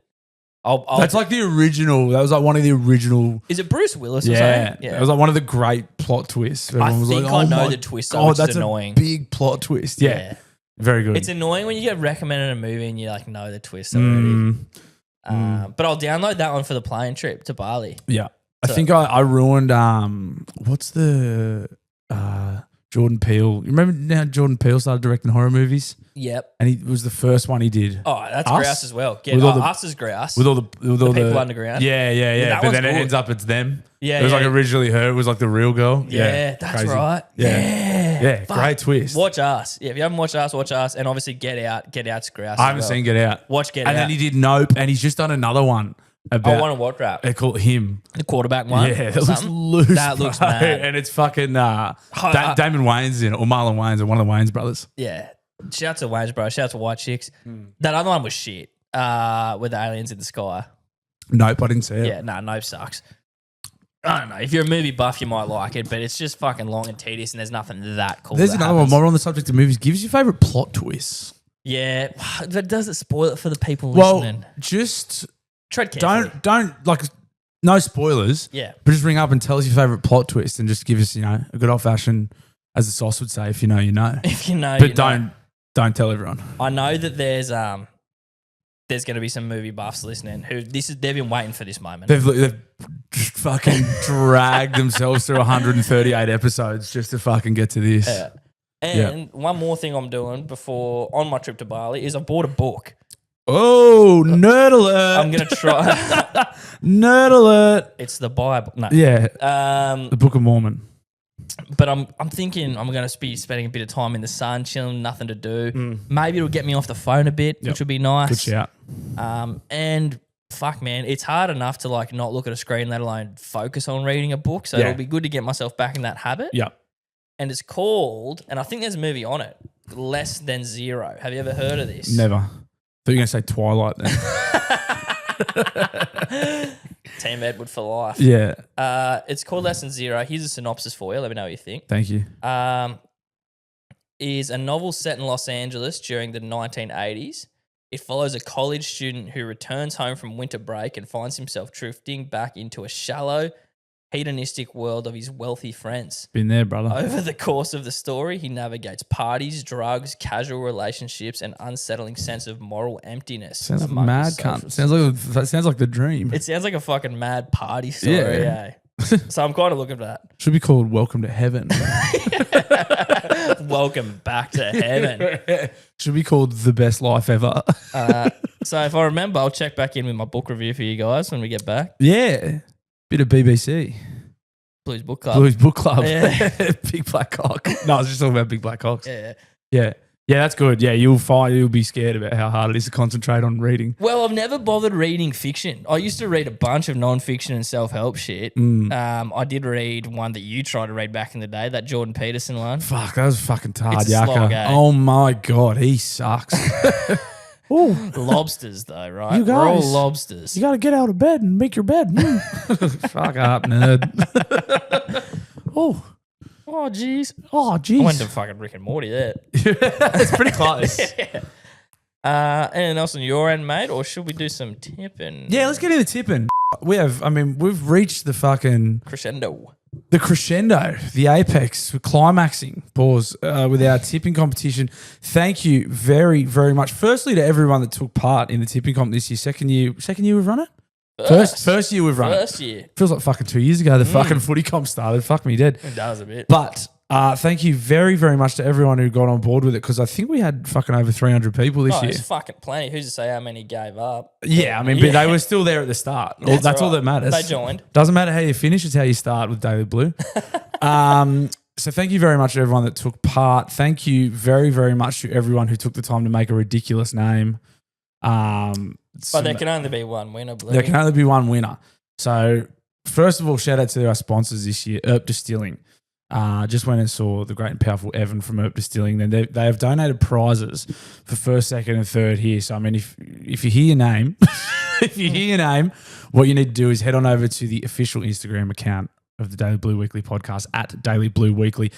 That's like the original. That was like one of the original. Is it Bruce Willis or something? Yeah. It was like one of the great plot twists. Everyone was like, I know the twist. Oh, that's annoying. A big plot twist. Yeah. Very good. It's annoying when you get recommended a movie and you like know the twist already. But I'll download that one for the plane trip to Bali. Yeah. I think I ruined what's the Jordan Peele. You remember now Jordan Peele started directing horror movies? Yep. And it was the first one he did. Oh, that's Grouse as well. Us is Grouse. With all the people underground. Yeah. But then it ends up it's them. Yeah. It was like originally her. It was like the real girl. Yeah, that's crazy. right. Yeah. Great twist. Watch Us. Yeah, if you haven't watched Us, watch Us. And obviously Get Out. Get Out's Grouse. I haven't seen Get Out. Watch Get Out. And then he did Nope. And he's just done another one. I want to watch that. They call it Him. The quarterback one? Yeah, that looks loose. That looks mad. And it's fucking Damon Wayans in it, or Marlon Wayans, or one of the Wayans brothers. Yeah. Shout out to Wayans, bro. Shout out to White Chicks. That other one was shit with the aliens in the sky. Nope, I didn't see it. Yeah, Nope sucks. I don't know. If you're a movie buff, you might like it, but it's just fucking long and tedious and there's nothing that cool. There's another one more on the subject of movies. Give us your favourite plot twists. Yeah, but does it spoil it for the people listening? Well, just... tread carefully. Don't like no spoilers. Yeah. But just ring up and tell us your favourite plot twist and just give us, a good old fashioned, as the sauce would say, if you know, you know. If you know, but don't tell everyone. I know that there's going to be some movie buffs listening who they've been waiting for this moment. They've fucking dragged themselves through 138 episodes just to fucking get to this. Yeah. And one more thing I'm doing on my trip to Bali is I bought a book. Oh, nerd alert. I'm going to try. Nerd alert. It's the Bible. No. Yeah. The Book of Mormon. But I'm thinking I'm going to be spending a bit of time in the sun, chilling, nothing to do. Maybe it'll get me off the phone a bit, which would be nice. Good shout. And fuck, man, it's hard enough to like not look at a screen, let alone focus on reading a book. So it'll be good to get myself back in that habit. Yeah. And it's called, and I think there's a movie on it, Less Than Zero. Have you ever heard of this? Never. I thought you were going to say Twilight then. Team Edward for life. Yeah. It's called Less Than Zero. Here's a synopsis for you. Let me know what you think. Thank you. Is a novel set in Los Angeles during the 1980s. It follows a college student who returns home from winter break and finds himself drifting back into a shallow, hedonistic world of his wealthy friends. Been there, brother. Over the course of the story, he navigates parties, drugs, casual relationships, and unsettling sense of moral emptiness. Sounds like a mad cunt. Sounds like the dream. It sounds like a fucking mad party story. Yeah. So I'm kind of looking for that. Should be called Welcome to Heaven. Welcome back to heaven. Should be called The Best Life Ever. So if I remember, I'll check back in with my book review for you guys when we get back. Yeah. Bit of BBC. Blues Book Club. Blues Book Club. Yeah. Big Black Cock. No, I was just talking about Big Black Cocks. Yeah. Yeah. Yeah, that's good. Yeah, you'll be scared about how hard it is to concentrate on reading. Well, I've never bothered reading fiction. I used to read a bunch of non-fiction and self-help shit. I did read one that you tried to read back in the day, that Jordan Peterson one. Fuck, that was fucking hard, It's a slog, Yaka. eh? Oh my God, he sucks. Ooh, Lobsters, though, right? You We're all guys- lobsters. you got to get out of bed and make your bed. Fuck up, nerd. Oh, Jeez. oh, I went jeez. to fucking Rick and Morty there. It's pretty close. Anything else on your end, mate? Or should we do some tipping? Yeah, let's get into tipping. We've reached the Crescendo. crescendo, the apex, we're climaxing, with our tipping competition. Thank you very, very much. Firstly, to everyone that took part in the tipping comp this year. Second year we've run it? First year we've run it. First year. Feels like fucking 2 years ago the fucking footy comp started. Fuck me dead. It does a bit. But thank you very, very much to everyone who got on board with it, because I think we had fucking over 300 people this year. It's fucking plenty. Who's to say how many gave up? Yeah, but they were still there at the start. That's all right. that matters. They joined. Doesn't matter how you finish, it's how you start with Daily Blue. So thank you very much to everyone that took part. Thank you very, very much to everyone who took the time to make a ridiculous name. But there can only be one winner, Blue. There can only be one winner. So first of all, shout out to our sponsors this year, Erp Distilling. Just went and saw the great and powerful Evan from Erp Distilling. Then they have donated prizes for first, second, and third here. So I mean, if you hear your name, what you need to do is head on over to the official Instagram account of the Daily Blue Weekly podcast at Daily Blue Weekly.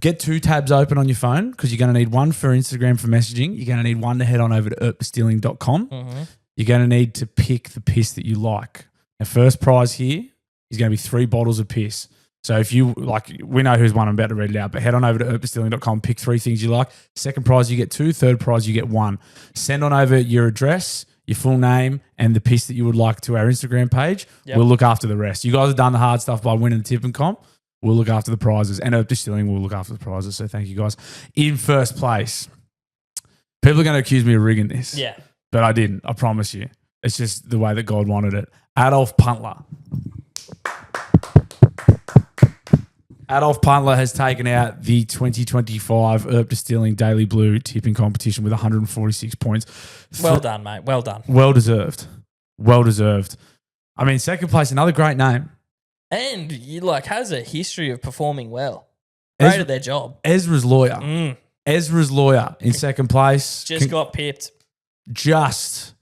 Get 2 tabs open on your phone, because you're going to need one for Instagram for messaging. You're going to need one to head on over to erpdistilling.com. Mm-hmm. You're going to need to pick the piss that you like. The first prize here is going to be 3 bottles of piss. So if you we know who's won. I'm about to read it out, but head on over to erpdistilling.com, pick 3 things you like. Second prize, you get 2. Third prize, you get 1. Send on over your address, your full name, and the piss that you would like to our Instagram page. Yep. We'll look after the rest. You guys have done the hard stuff by winning the tipping comp. We'll look after the prizes, and Erp Distilling will look after the prizes. So thank you guys. In first place, people are going to accuse me of rigging this. Yeah. But I didn't. I promise you. It's just the way that God wanted it. Adolf Puntler. Adolf Puntler has taken out the 2025 Erp Distilling Daily Blue tipping competition with 146 points. Well done, mate. Well done. Well deserved. Well deserved. I mean, second place, another great name. And has a history of performing well. Great at their job. Ezra's Lawyer. Ezra's Lawyer in second place. Got pipped. Just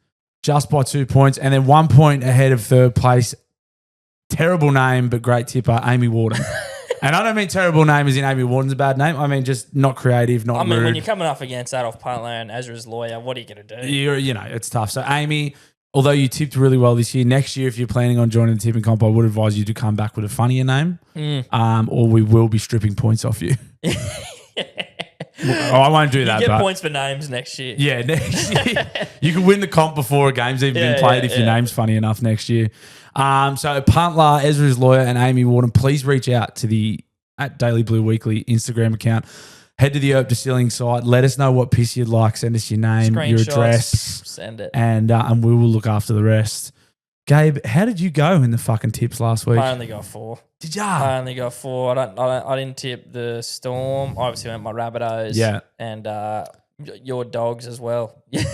by 2 points. And then 1 point ahead of third place. Terrible name, but great tipper, Amy Warden. And I don't mean terrible name as in Amy Warden's a bad name. I mean just not creative, not rude. When you're coming up against Adolf Puntler and Ezra's Lawyer, what are you going to do? It's tough. So Amy, although you tipped really well this year, next year if you're planning on joining the tipping comp, I would advise you to come back with a funnier name, or we will be stripping points off you. I won't do that. You get points for names next year. Yeah, next year. You can win the comp before a game's even been played if your name's funny enough next year. So Puntler, Ezra's Lawyer, and Amy Warden, please reach out to the at Daily Blue Weekly Instagram account. Head to the Erp Distilling site. Let us know what piss you'd like. Send us your name, your address. Send it. And we will look after the rest. Gabe, how did you go in the fucking tips last week? I only got 4. Did ya? I only got 4. I didn't tip the Storm. I obviously went my Rabbitohs. Yeah. And your dogs as well. They're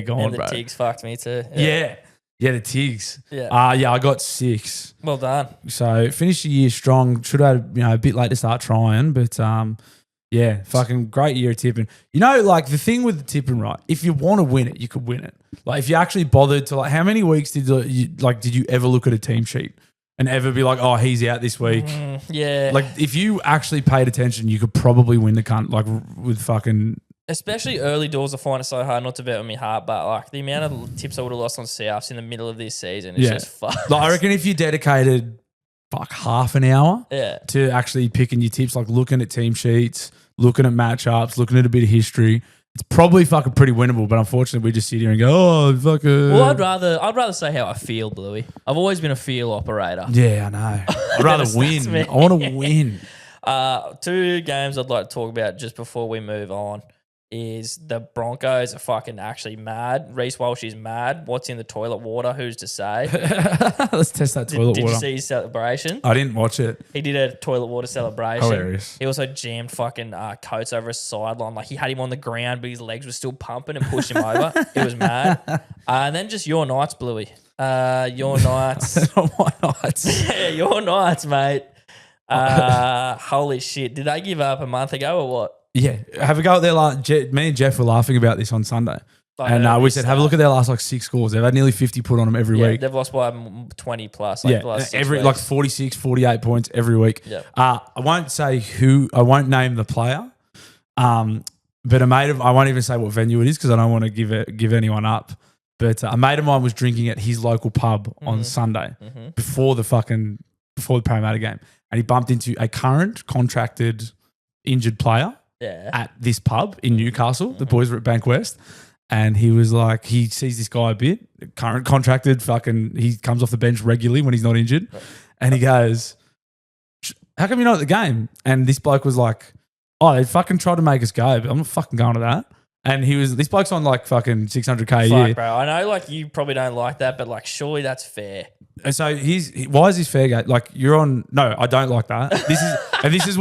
gone, and the bro. Tigs fucked me too. Yeah, the Tigs. Yeah. I got 6. Well done. So finished the year strong. Should have a bit late to start trying, but fucking great year of tipping. The thing with the tipping, right? If you want to win it, you could win it. Like if you actually bothered to, how many weeks did you ever look at a team sheet and ever be like, oh, he's out this week? Yeah. Like if you actually paid attention, you could probably win the cunt. Like with fucking. Especially early doors, I find it so hard not to bet with my heart, but the amount of tips I would have lost on Souths in the middle of this season is just fucked. I reckon if you dedicated half an hour to actually picking your tips, like looking at team sheets, looking at matchups, looking at a bit of history, it's probably fucking pretty winnable. But unfortunately, we just sit here and go, oh, fucking. Well, I'd rather say how I feel, Bluey. I've always been a feel operator. Yeah, I know. I'd rather win. I want to win. 2 games I'd like to talk about just before we move on is the Broncos are fucking actually mad. Reece Walsh is mad. What's in the toilet water? Who's to say? Let's test that toilet Did water. you see his celebration? I didn't watch it. He did a toilet water celebration. Hilarious. He also jammed fucking coats over his sideline. Like he had him on the ground, but his legs were still pumping and pushed him over. It was mad. And then just your Knights, Bluey. Your Knights. Not my Knights. Yeah, your Knights, mate. Holy shit. Did they give up a month ago or what? Yeah. Have a go at their last. Me and Jeff were laughing about this on Sunday. We said, have a look at their last like 6 scores. They've had nearly 50 put on them every week. They've lost by 20 plus. Like 46, 48 points every week. Yeah. I won't say who, I won't name the player. But a mate of, I won't even say what venue it is because I don't want to give anyone up. But a mate of mine was drinking at his local pub on Sunday before the Parramatta game. And he bumped into a current contracted injured player at this pub in Newcastle. The boys were at Bank West. And he was like, he sees this guy a bit, current contracted, he comes off the bench regularly when he's not injured. And he goes, how come you're not at the game? And this bloke was like, oh, they fucking tried to make us go, but I'm not fucking going to that. And this bloke's on like fucking 600K a year. Bro, I know like you probably don't like that, but like surely that's fair. And so why is this fair game? Like you're on, no, I don't like that. This is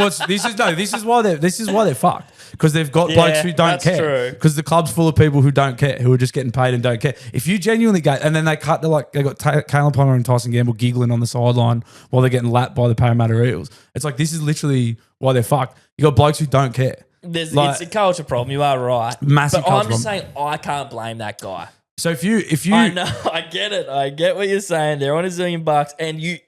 why they're fucked. Because they've got blokes who don't care. Because the club's full of people who don't care, who are just getting paid and don't care. If you genuinely go, and then they got Kalen Palmer and Tyson Gamble giggling on the sideline while they're getting lapped by the Parramatta Eels. It's like, this is literally why they're fucked. You got blokes who don't care. It's a culture problem. You are right. Massive culture I'm just saying I can't blame that guy. So if you I know, I get it. I get what you're saying. They're on $1 zillion, and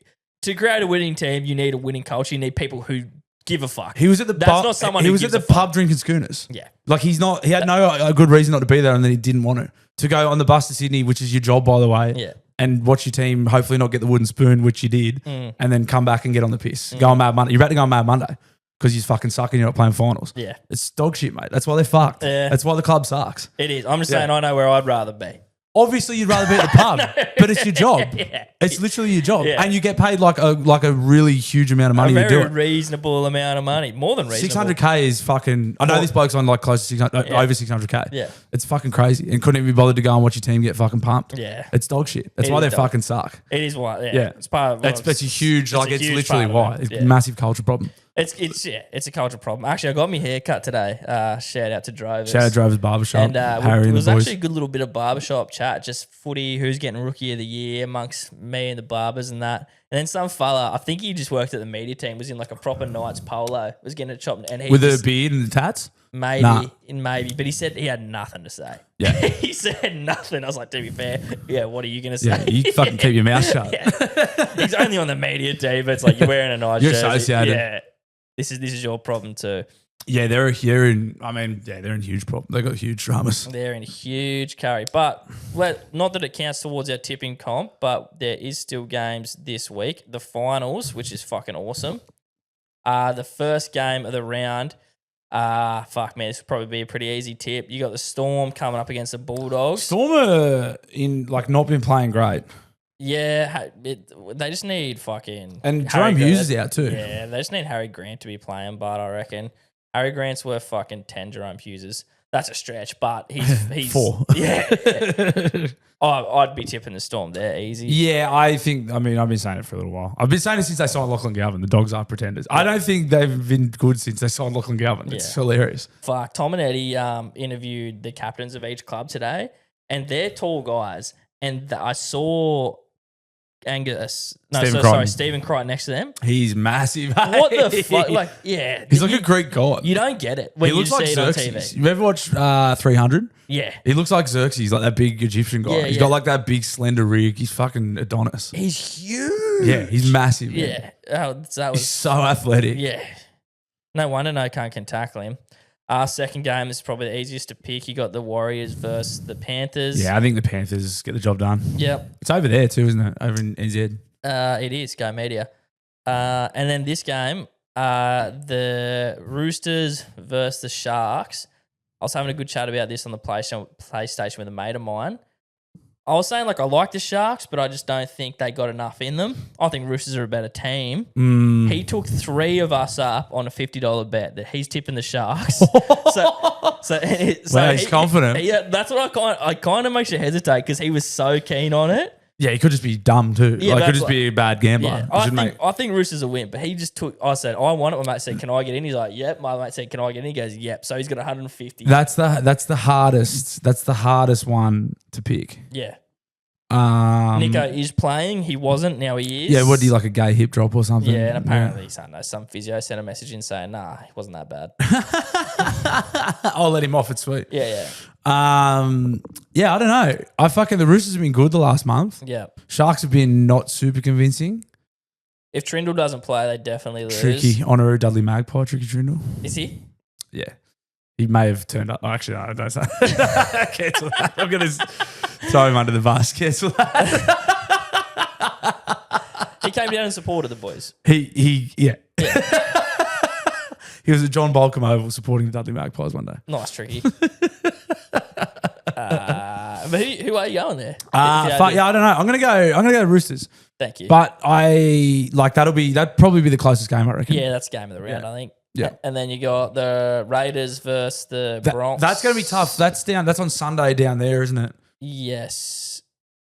to create a winning team, you need a winning culture. You need people who give a fuck. He was at the pub. Not someone he who was at the pub drinking schooners. Yeah, like he had no good reason not to be there, and then he didn't want to go on the bus to Sydney, which is your job, by the way. Yeah. And watch your team hopefully not get the wooden spoon, which you did, and then come back and get on the piss. Go on Mad Monday. You're about to go on Mad Monday because you fucking suck and you're not playing finals. Yeah. It's dog shit, mate. That's why they're fucked. Yeah. That's why the club sucks. It is. I'm just saying I know where I'd rather be. Obviously, you'd rather be at the pub, but it's your job. Yeah. It's literally your job, Yeah. and you get paid like a really huge amount of money to do A it. reasonable amount of money, more than reasonable. 600K is fucking. I know this bloke's on like close to 600, over 600K. Yeah, it's fucking crazy, and couldn't even be bothered to go and watch your team get fucking pumped. Yeah, it's dog shit. That's why they fucking suck. It is why. Yeah, it's part of. It's a huge. It's literally why. It's a massive culture problem. It's a culture problem. Actually, I got my hair cut today. Shout out to Drovers. Shout out Drovers Barbershop. And Harry it and was the boys. actually a good little bit of barbershop chat, just footy, who's getting rookie of the year amongst me and the barbers and that. And then some fella, I think he just worked at the media team, was in like a proper Knights polo, was getting it chopped. And he with a beard and the tats? Maybe. But he said he had nothing to say. Yeah. He said nothing. I was like, to be fair, what are you going to say? Yeah, you fucking keep your mouth shut. He's only on the media team, but it's like you're wearing a nice You're jersey. associated. Yeah. This is your problem too. Yeah, they're in huge problem. They've got huge dramas. They're in huge carry. But not that it counts towards our tipping comp, but there is still games this week. The finals, which is fucking awesome. The first game of the round, fuck man, this will probably be a pretty easy tip. You got the Storm coming up against the Bulldogs. Storm are not been playing great. Yeah, they just need fucking... And Jerome Hughes is out too. Yeah, they just need Harry Grant to be playing, but I reckon Harry Grant's worth fucking 10 Jerome Hugheses. That's a stretch, but he's 4. Yeah. I'd be tipping the Storm there, easy. Yeah, I've been saying it for a little while. I've been saying it since they signed Lachlan Galvin. The Dogs are pretenders. I don't think they've been good since they signed Lachlan Galvin. It's hilarious. Fuck, Tom and Eddie interviewed the captains of each club today, and they're tall guys, and I saw... Stephen Crichton next to them. He's massive. What the fuck? Like, yeah. He's like a Greek god. You don't get it when he looks you like see it Xerxes. on TV. You ever watch 300? Yeah. He looks like Xerxes, like that big Egyptian guy. He's got like that big slender rig. He's fucking Adonis. He's huge. Yeah, he's massive. Yeah. He's so athletic. Yeah. No wonder no cunt can tackle him. Second game is probably the easiest to pick. You got the Warriors versus the Panthers. Yeah, I think the Panthers get the job done. Yep. It's over there too, isn't it? Over in NZ. It is, Go Media. And then this game, the Roosters versus the Sharks. I was having a good chat about this on the PlayStation with a mate of mine. I was saying like I like the Sharks, but I just don't think they got enough in them. I think Roosters are a better team. He took 3 of us up on a $50 bet that he's tipping the Sharks. so he's confident. Yeah, that's what I kind of makes you hesitate because he was so keen on it. Yeah, he could just be dumb too. Yeah, like, could just be a bad gambler. Yeah. I think Roosters will win, but he just took. I said I want it. My mate said, "Can I get in?" He's like, "Yep." My mate said, "Can I get in?" He goes, "Yep." So he's got 150. That's the hardest. That's the hardest one to pick. Yeah. Nico is playing. He wasn't. Now he is. Yeah. What do you like a gay hip drop or something? Yeah, and apparently some physio sent a message in saying, "Nah, he wasn't that bad." I'll let him off. It's sweet. Yeah. Yeah, I don't know. The Roosters have been good the last month. Yeah. Sharks have been not super convincing. If Trindle doesn't play, they definitely lose. Tricky. Honorary Dudley Magpie, Tricky Trindle. Is he? Yeah. He may have turned up. Oh, actually, no, don't say. Cancel that. I'm going to throw him under the bus. Cancel that. He came down and supported the boys. Yeah. He was at John Bolcom Oval supporting the Dudley Magpies one day. Nice, Tricky. But who are you going there? I don't know. I'm gonna go Roosters. Thank you. But that'd probably be the closest game, I reckon. Yeah, that's game of the round, I think. Yeah. And then you got the Raiders versus the Bronx. That's gonna be tough. That's on Sunday down there, isn't it? Yes.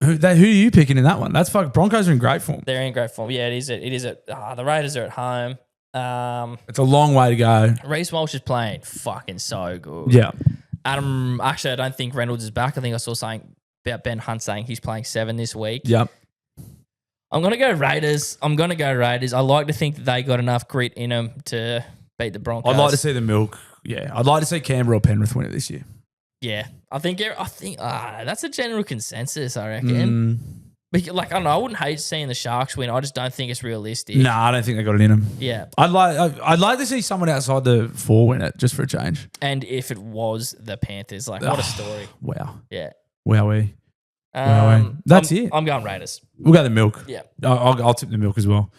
Who are you picking in that one? That's Broncos are in great form. They're in great form. Yeah, it is. The Raiders are at home. It's a long way to go. Reece Walsh is playing fucking so good. Yeah. Actually, I don't think Reynolds is back. I think I saw something about Ben Hunt saying he's playing 7 this week. Yep. I'm going to go Raiders. I like to think that they got enough grit in them to beat the Broncos. I'd like to see the Milk. Yeah. I'd like to see Canberra or Penrith win it this year. Yeah. I think that's a general consensus, I reckon. But I don't know. I wouldn't hate seeing the Sharks win. I just don't think it's realistic. No, I don't think they got it in them. Yeah. I'd like to see someone outside the 4 win it, just for a change. And if it was the Panthers, what a story. Wow. Yeah. Wowee. That's it. I'm going Raiders. We'll go the Milk. Yeah. I'll tip the Milk as well.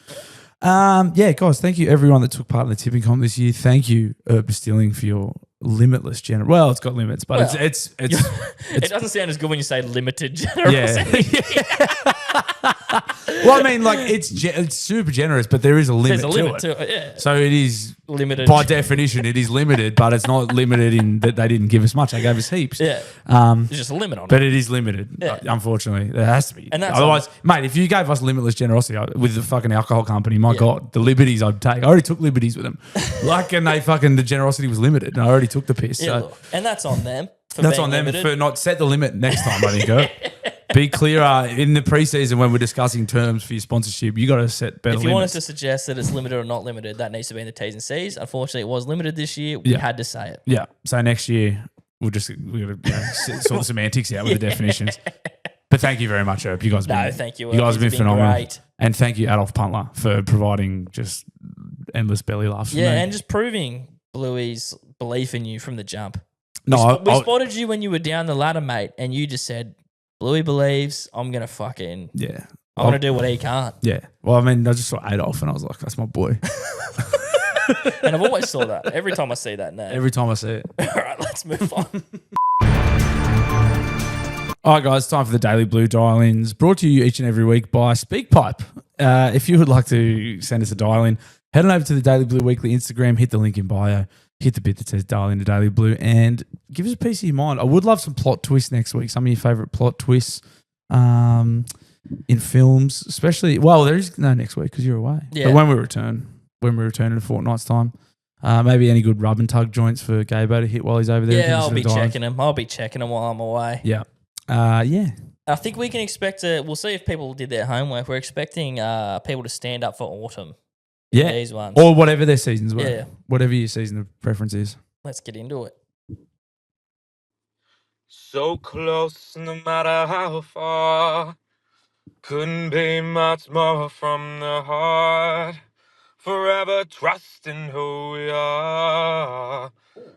Yeah, guys, thank you everyone that took part in the tipping comp this year. Thank you, Distilling, for your limitless generosity. Well, it's got limits, but it's it doesn't sound as good when you say limited generosity. Yeah. Well, I mean, it's super generous, but there is a limit. There's a limit to it. Yeah. So it is limited by definition. It is limited, but it's not limited in that they didn't give us much. They gave us heaps. Yeah. There's just a limit on it. But it is limited. Yeah. Unfortunately, there has to be. And that's otherwise, mate, if you gave us limitless generosity with the fucking alcohol company, my God, the liberties I'd take. I already took liberties with them. And the generosity was limited, and I already took the piss. Yeah, so. And that's on them. That's on them for not set the limit next time, I think. Be clearer in the preseason when we're discussing terms for your sponsorship. You got to set better. If you want us limits. to suggest that it's limited or not limited, that needs to be in the T's and C's. Unfortunately, it was limited this year. We had to say it. Yeah. So next year we got to sort the semantics out with the definitions. But thank you very much, Herb. You guys. Thank you. You guys have been phenomenal. Great. And thank you, Adolf Puntler, for providing just endless belly laughs. Yeah, and just proving Bluey's belief in you from the jump. No, we spotted you when you were down the ladder, mate, and you just said, Bluey believes I'm going to fucking... Yeah. I'm going to do what he can't. Yeah. Well, I mean, I just saw Adolf and I was like, that's my boy. And I've always saw that. Every time I see that name. Every time I see it. All right, let's move on. All right, guys, time for the Daily Blue dial-ins, brought to you each and every week by SpeakPipe. If you would like to send us a dial-in, head on over to the Daily Blue Weekly Instagram, hit the link in bio, hit the bit that says dial into Daily Blue, and give us a piece of your mind. I would love some plot twists next week, some of your favourite plot twists in films, especially, well, there is no next week because you're away. Yeah. But when we return in a fortnight's time, maybe any good rub and tug joints for Gabo to hit while he's over there. Yeah, I'll be checking him. I'll be checking him while I'm away. Yeah. Yeah. I think we can expect we'll see if people did their homework. We're expecting people to stand up for autumn. Yeah. These ones. Or whatever their seasons were. Yeah. Whatever your season of preference is. Let's get into it. So close, no matter how far. Couldn't be much more from the heart. Forever trusting who we are.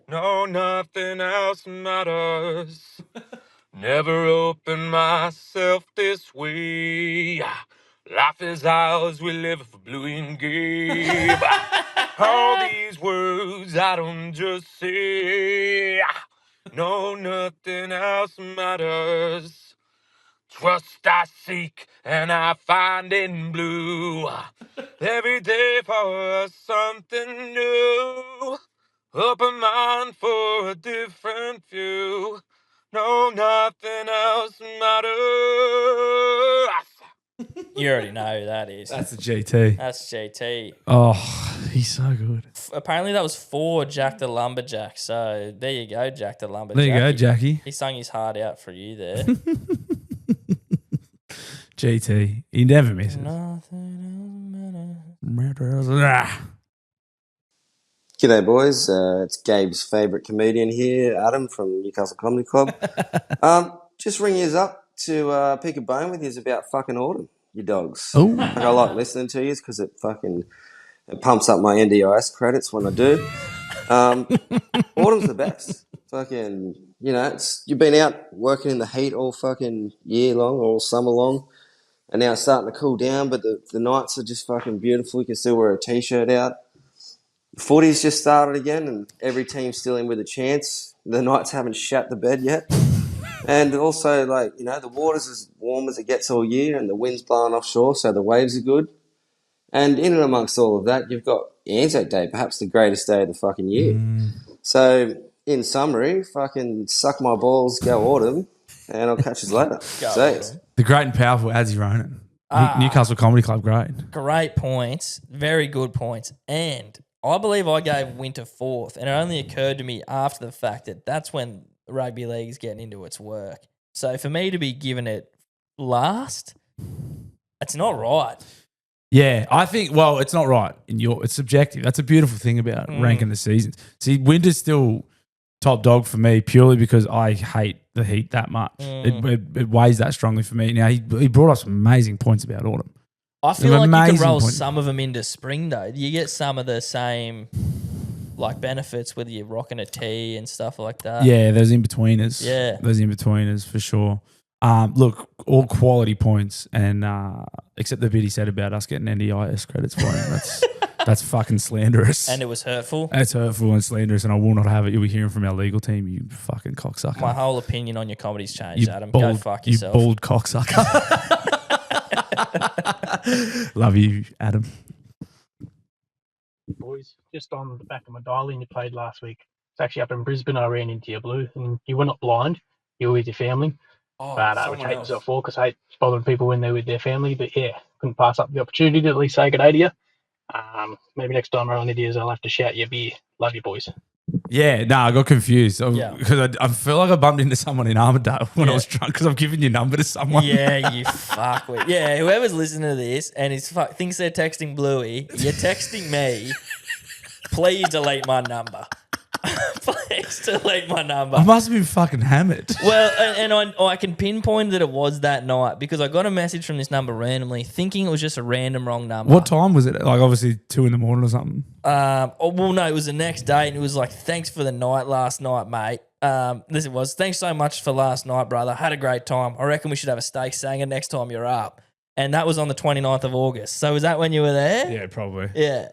No, nothing else matters. Never opened myself this way. Life is ours, we live for Bluey and Gabe. All these words I don't just say. No, nothing else matters. trust I seek and I find in blue. Every day for something new. Open mind for a different view. No, nothing else matters. You already know who that is. That's the GT. That's JT. Oh, he's so good. Apparently that was for Jack the Lumberjack. So there you go, Jack the Lumberjack. There you go, Jackie. He sung his heart out for you there. GT. He never misses. Nothing else matters. Ah. G'day, boys. It's Gabe's favourite comedian here, Adam from Newcastle Comedy Club. Just ring yous up to pick a bone with yous about fucking autumn, you dogs. Oh. Like, I like listening to yous because it pumps up my NDIS credits when I do. Autumn's the best. Fucking, you've been out working in the heat all fucking year long, all summer long, and now it's starting to cool down, but the nights are just fucking beautiful. You can still wear a t-shirt out. Footy's just started again, and every team's still in with a chance. The Knights haven't shat the bed yet. And also, the water's as warm as it gets all year, and the wind's blowing offshore, so the waves are good. And in and amongst all of that, you've got Anzac Day, perhaps the greatest day of the fucking year. So, in summary, fucking suck my balls, go autumn, and I'll catch you later. See ya. The great and powerful Adzi Ronan. Newcastle Comedy Club, great. Great points. Very good points. And I believe I gave winter fourth, and it only occurred to me after the fact that that's when rugby league is getting into its work. So for me to be given it last, it's not right. Yeah, I think, it's not right. It's subjective. That's a beautiful thing about ranking the seasons. See, winter's still top dog for me purely because I hate the heat that much. It weighs that strongly for me. Now, he brought us some amazing points about autumn. I feel like you can amazing roll point. some of them into spring, though. You get some of the same benefits with you rocking a tee and stuff like that. Yeah, those in-betweeners. Yeah. Those in-betweeners for sure. Look, all quality points, and except the bit he said about us getting NDIS credits for him. That's fucking slanderous. And it was hurtful. It's hurtful and slanderous, and I will not have it. You'll be hearing from our legal team, you fucking cocksucker. My whole opinion on your comedy's changed, You Adam. bald, Go fuck yourself. You bald cocksucker. Love you, Adam. Boys, just on the back of my dialing you played last week. It's actually up in Brisbane. I ran into you, Blue, and you were not blind. You were with your family. Which I hate myself for because I hate bothering people when they're with their family. But yeah, couldn't pass up the opportunity to at least say good day to you. Maybe next time I run into you, I'll have to shout your beer. Love you, boys. Yeah, no, I got confused because I feel like I bumped into someone in Armidale when I was drunk because I've given your number to someone. Yeah, you fuckwit. Yeah, whoever's listening to this and thinks they're texting Bluey, you're texting me. Please delete my number. Please delete my number. I must have been fucking hammered. Well, and I can pinpoint that it was that night because I got a message from this number randomly, thinking it was just a random wrong number. What time was it? Like obviously 2 a.m. or something. No, it was the next day, and it was like, "Thanks for the night last night, mate." This it was. Thanks so much for last night, brother. Had a great time. I reckon we should have a steak sanger next time you're up. And that was on the 29th of August. So was that when you were there? Yeah, probably. Yeah.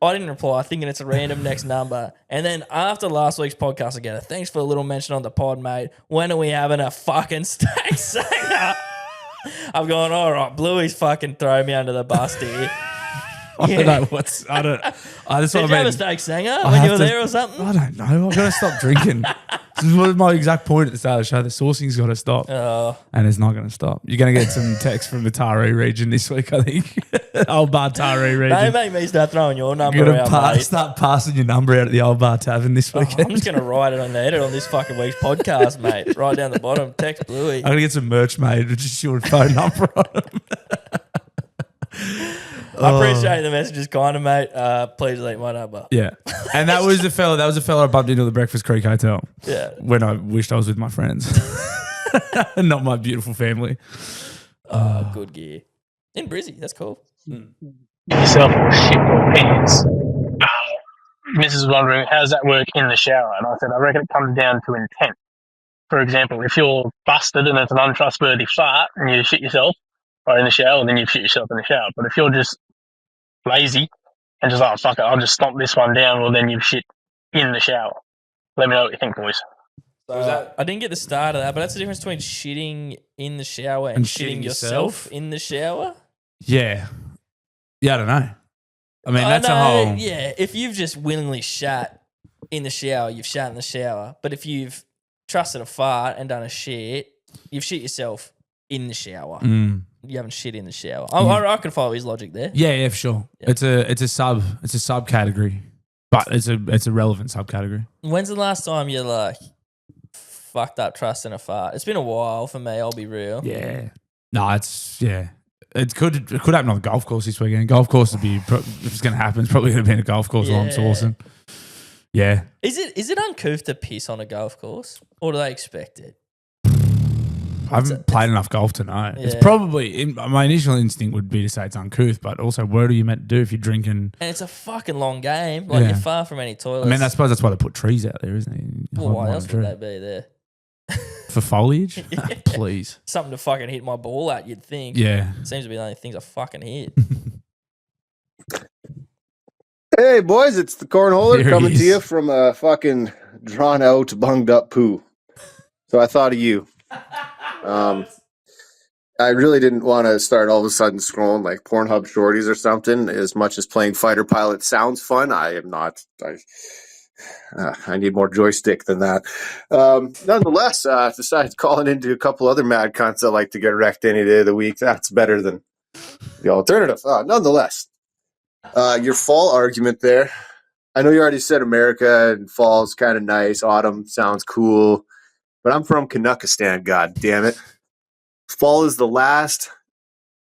I didn't reply, thinking it's a random next number. And then after last week's podcast again, thanks for a little mention on the pod, mate. When are we having a fucking steak singer? I've gone, all right, Bluey's fucking throw me under the bus here. I don't know what's. I don't. That's Did what you I have mean. a steak singer when you were there or something? I don't know. I've got to stop drinking. This was my exact point at the start of the show. The sourcing's got to stop, and it's not going to stop. You're going to get some text from the Taree region this week, I think. Old Bar Taree region. Don't make me start throwing your number You're around, going to mate. start passing your number out at the Old Bar Tavern this weekend. I'm just going to write it on the edit on this fucking week's podcast, mate. Right down the bottom, text Bluey. I'm going to get some merch made with just your phone number on them. I appreciate the messages, kind of, mate. Please delete my number. Yeah. And that was the fella. That was the fella I bumped into at the Breakfast Creek Hotel. Yeah. When I wished I was with my friends, not my beautiful family. Good gear. In Brizzy, that's cool. Give yourself a shit or pants. Mrs. was wondering, how does that work in the shower? And I said, I reckon it comes down to intent. For example, if you're busted and it's an untrustworthy fart and you shit yourself right in the shower, then you shit yourself in the shower. But if you're just lazy and just, oh, fuck it, I'll just stomp this one down, well, then you shit in the shower. Let me know what you think, boys. So I didn't get the start of that, but that's the difference between shitting in the shower and shitting yourself in the shower. Yeah. Yeah, I don't know. I mean, that's a whole... Yeah, if you've just willingly shat in the shower, you've shat in the shower. But if you've trusted a fart and done a shit, you've shit yourself in the shower. You haven't shit in the shower. I can follow his logic there. Yeah, for sure. Yeah. It's a subcategory, but it's a relevant subcategory. When's the last time you like fucked up trusting a fart? It's been a while for me. I'll be real. Yeah. No, it could happen on the golf course this weekend. Golf course would be if it's going to happen. It's probably going to be in a golf course while I'm sourcing. Yeah. Is it uncouth to piss on a golf course, or do they expect it? I haven't played enough golf to know. Yeah. It's probably my initial instinct would be to say it's uncouth, but also what are you meant to do if you're drinking? And it's a fucking long game. Like you're far from any toilets. I mean, I suppose that's why they put trees out there, isn't it? Well, why else would they be there? For foliage? Please. Something to fucking hit my ball at, you'd think. Yeah. Seems to be the only things I fucking hit. Hey, boys, it's the cornholer coming to you from a fucking drawn out, bunged up poo. So I thought of you. I really didn't want to start all of a sudden scrolling like Pornhub shorties or something. As much as playing Fighter Pilot sounds fun, I am not. I need more joystick than that. Nonetheless, decided calling into a couple other mad cunts that like to get wrecked any day of the week. That's better than the alternative. Nonetheless, your fall argument there. I know you already said America and fall's kind of nice. Autumn sounds cool. But I'm from Canuckistan, god damn it. Fall is the last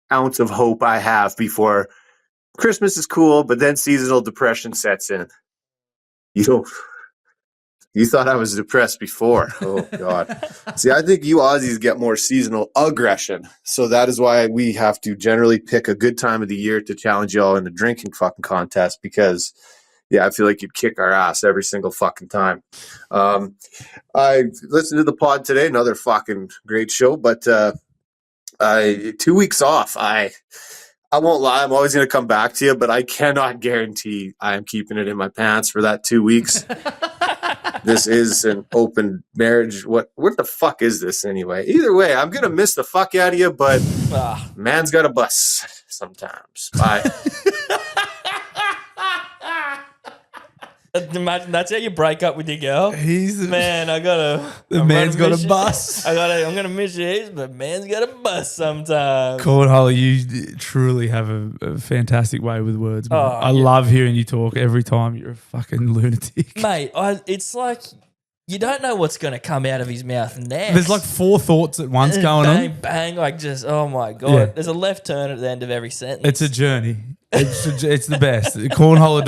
ounce of hope I have before Christmas is cool, but then seasonal depression sets in. You thought I was depressed before. Oh, God. See, I think you Aussies get more seasonal aggression. So that is why we have to generally pick a good time of the year to challenge y'all in the drinking fucking contest because, yeah, I feel like you'd kick our ass every single fucking time. I listened to the pod today, another fucking great show, but 2 weeks off. I won't lie, I'm always going to come back to you, but I cannot guarantee I am keeping it in my pants for that 2 weeks. This is an open marriage. What the fuck is this anyway? Either way, I'm going to miss the fuck out of you, but man's got a bus sometimes. Bye. Imagine that's how you break up with your girl. The man's got a bus. I'm gonna miss you heaps, but man's got a bus sometimes. Cornhole, you truly have a fantastic way with words, man. I love hearing you talk every time. You're a fucking lunatic, mate. It's like you don't know what's gonna come out of his mouth next. There's like 4 thoughts at once going on. Bang, like just oh my god. Yeah. There's a left turn at the end of every sentence. It's a journey. It's the best. Cornhole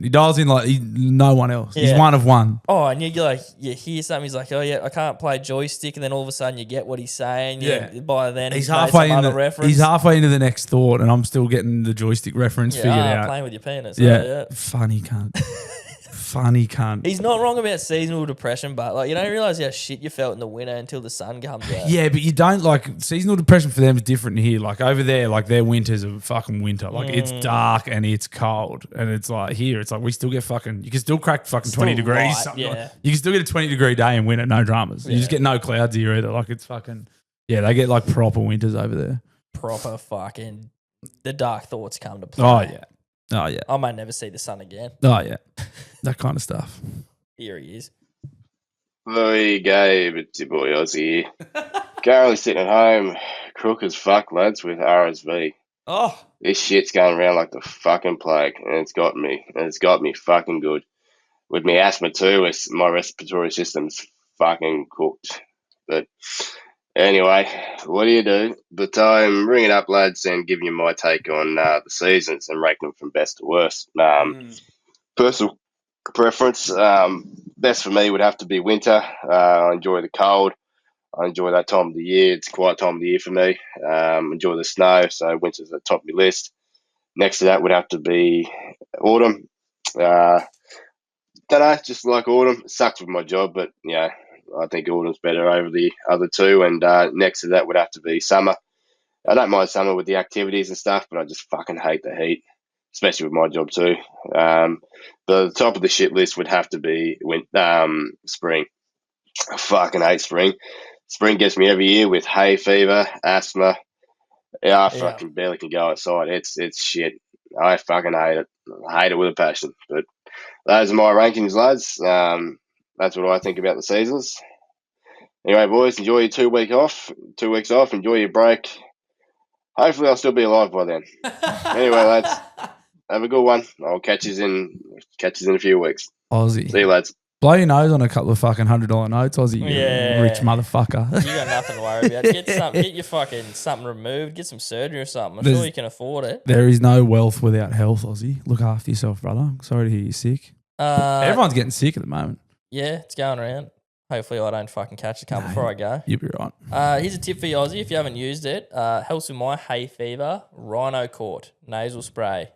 he dials in like no one else. Yeah. He's one of one. Oh, and you hear something. He's like, oh yeah, I can't play joystick, and then all of a sudden you get what he's saying. Yeah. By then he's halfway into the next thought, and I'm still getting the joystick reference figured out. Playing with your penis. Yeah. Funny cunt. Funny cunt. He's not wrong about seasonal depression, but like you don't realize how shit you felt in the winter until the sun comes out. Yeah, but you don't like seasonal depression for them is different here. Like over there, like their winters are fucking winter. Like it's dark and it's cold, and it's like here, it's like we still get fucking. You can still crack fucking 20 degrees. Yeah, you can still get a 20-degree day in winter, no dramas. Yeah. You just get no clouds here either. Like it's fucking. Yeah, they get like proper winters over there. Proper fucking. The dark thoughts come to play. Oh yeah. Oh, yeah. I might never see the sun again. Oh, yeah. That kind of stuff. Here he is. Bluey, Gabe, it's your boy Ozzy here. Currently sitting at home, crook as fuck, lads, with RSV. Oh. This shit's going around like the fucking plague, and it's got me. And it's got me fucking good. With me asthma too, my respiratory system's fucking cooked. But anyway, what do you do? But I'm ringing up, lads, and giving you my take on the seasons and ranking them from best to worst. Personal preference, best for me would have to be winter. I enjoy the cold. I enjoy that time of the year. It's a quiet time of the year for me. Enjoy the snow, so winter's at the top of my list. Next to that would have to be autumn. Don't know, just like autumn. It sucks with my job, but yeah. I think autumn's better over the other two, and next to that would have to be summer. I don't mind summer with the activities and stuff, but I just fucking hate the heat, especially with my job too. The top of the shit list would have to be spring. I fucking hate spring. Spring gets me every year with hay fever, asthma. Yeah, I fucking barely can go outside. It's shit. I fucking hate it. I hate it with a passion. But those are my rankings, lads. That's what I think about the seasons. Anyway, boys, enjoy your 2 weeks off. 2 weeks off. Enjoy your break. Hopefully, I'll still be alive by then. Anyway, lads, have a good one. I'll catch you in a few weeks. Aussie. See you, lads. Blow your nose on a couple of fucking $100 notes, Aussie. You rich motherfucker. You got nothing to worry about. Get your fucking something removed. Get some surgery or something. I'm sure you can afford it. There is no wealth without health, Aussie. Look after yourself, brother. Sorry to hear you're sick. Everyone's getting sick at the moment. Yeah, it's going around. Hopefully I don't fucking catch a couple before I go. You'll be right. Here's a tip for you, Aussie. If you haven't used it, helps with my hay fever. Rhino Court nasal spray.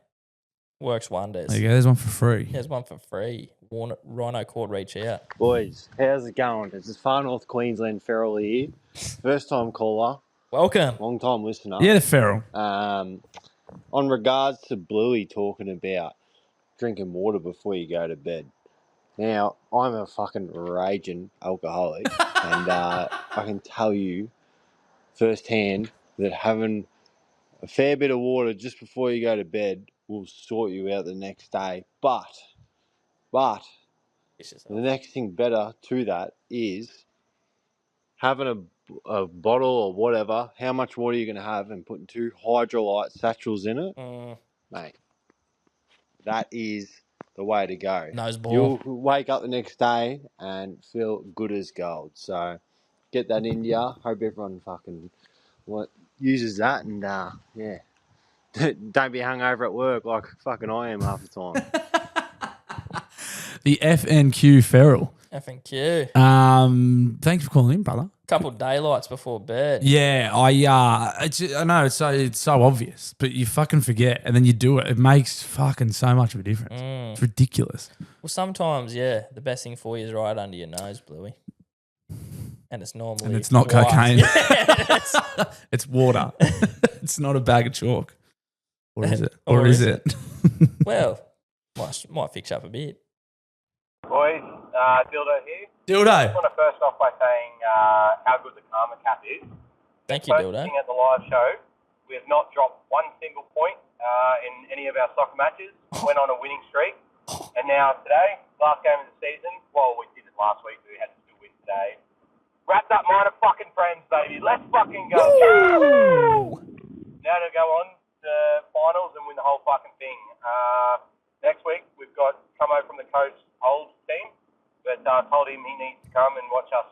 Works wonders. There you go. There's one for free. There's one for free. Rhino Court, reach out. Boys, how's it going? It's the Far North Queensland Feral here. First time caller. Welcome. Long time listener. Yeah, the feral. On regards to Bluey talking about drinking water before you go to bed. Now, I'm a fucking raging alcoholic, and I can tell you firsthand that having a fair bit of water just before you go to bed will sort you out the next day. But the next thing better to that is having a bottle or whatever, how much water you're going to have, and putting 2 hydrolyte satchels in it. Mate, that is the way to go. You'll wake up the next day and feel good as gold. So get that in ya. Hope everyone fucking uses that, and yeah. Don't be hungover at work like fucking I am half the time. The FNQ feral. FNQ. Thanks for calling in, brother. Couple daylights before bed. Yeah, I know it's so obvious, but you fucking forget, and then you do it. It makes fucking so much of a difference. It's ridiculous. Well, sometimes, the best thing for you is right under your nose, Bluey. And it's normally... And it's not cocaine. It's water. It's not a bag of chalk. Or is it? Or is it? Well, might fix up a bit. Boys, Dildo here. Dildo. I just want to first off by saying how good the Karma Cap is. Thank you, Dildo. Focusing at the live show, we have not dropped one single point in any of our soccer matches. Went on a winning streak. And now today, last game of the season, well, we did it last week, but we had to still win today. Wrapped up minor fucking friends, baby. Let's fucking go. Now to go on to finals and win the whole fucking thing. Next week, we've got Camo from the coach's old team, but told him he needs to come and watch us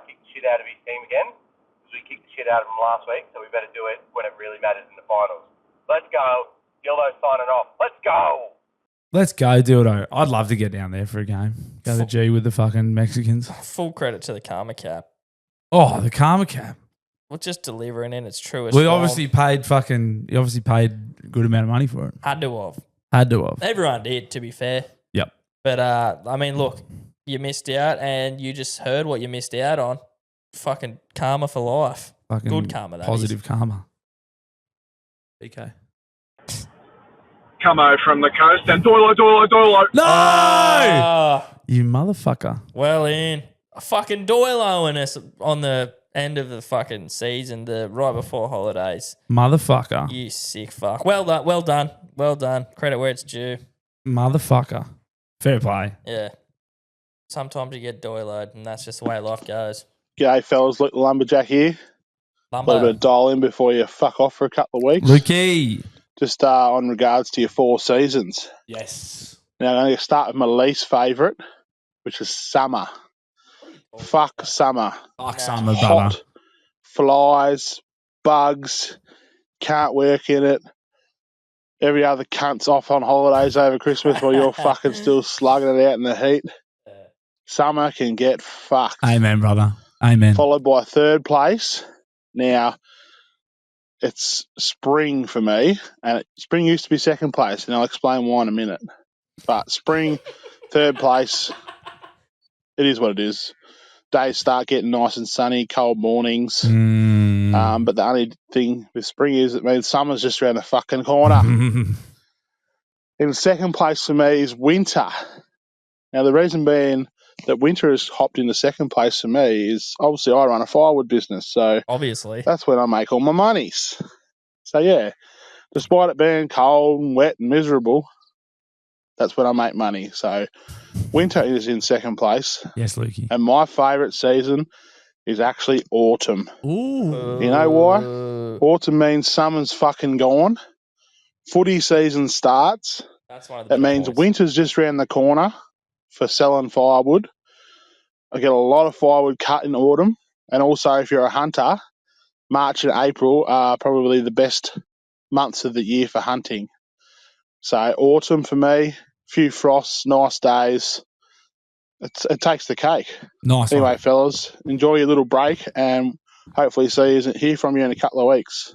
kick the shit out of his team again, because we kicked the shit out of him last week, so we better do it when it really matters in the finals. Let's go. Dildo signing off. Let's go. Let's go, Dildo. I'd love to get down there for a game. Go to G with the fucking Mexicans. Full credit to the Karma Cap. Oh, the Karma Cap. Well, just delivering in its truest Well, form. he obviously paid a good amount of money for it. Had to have. Everyone did, to be fair. Yep. But, I mean, look, you missed out, and you just heard what you missed out on. Fucking karma for life. Fucking good karma, that positive is. karma. BK. Camo from the coast and Doilo. No! You motherfucker. Well in. Fucking Doilo in us on the end of the fucking season, right before holidays. Motherfucker. You sick fuck. Well done. Credit where it's due. Motherfucker. Fair play. Yeah. Sometimes you get Doiloed, and that's just the way life goes. G'day, fellas. Luke the Lumberjack here. A little bit of dial in before you fuck off for a couple of weeks. Lukey. Just on regards to your 4 seasons. Yes. Now, I'm going to start with my least favourite, which is summer. Fuck summer. Fuck summer, brother. Hot, flies, bugs, can't work in it. Every other cunt's off on holidays over Christmas while you're fucking still slugging it out in the heat. Summer can get fucked. Amen, brother. Amen. Followed by 3rd place. Now, it's spring for me, and spring used to be 2nd place, and I'll explain why in a minute. But spring, 3rd place, it is what it is. Days start getting nice and sunny, cold mornings. But the only thing with spring is it means summer's just around the fucking corner. In 2nd place for me is winter. Now, the reason being that winter has hopped into second place for me is obviously I run a firewood business, so Obviously. that's when I make all my monies. So yeah, despite it being cold and wet and miserable, that's when I make money. So winter is in second place, Yes, Lukey. and my favourite season is actually autumn. Ooh. You know why? Autumn means summer's fucking gone. Footy season starts. That's one of the It better means points. winter's just round the corner for selling firewood. I get a lot of firewood cut in autumn. And also, if you're a hunter, March and April are probably the best months of the year for hunting. So autumn for me, few frosts, nice days. It takes the cake. Nice Anyway, one. fellas, enjoy your little break and hopefully hear from you in a couple of weeks.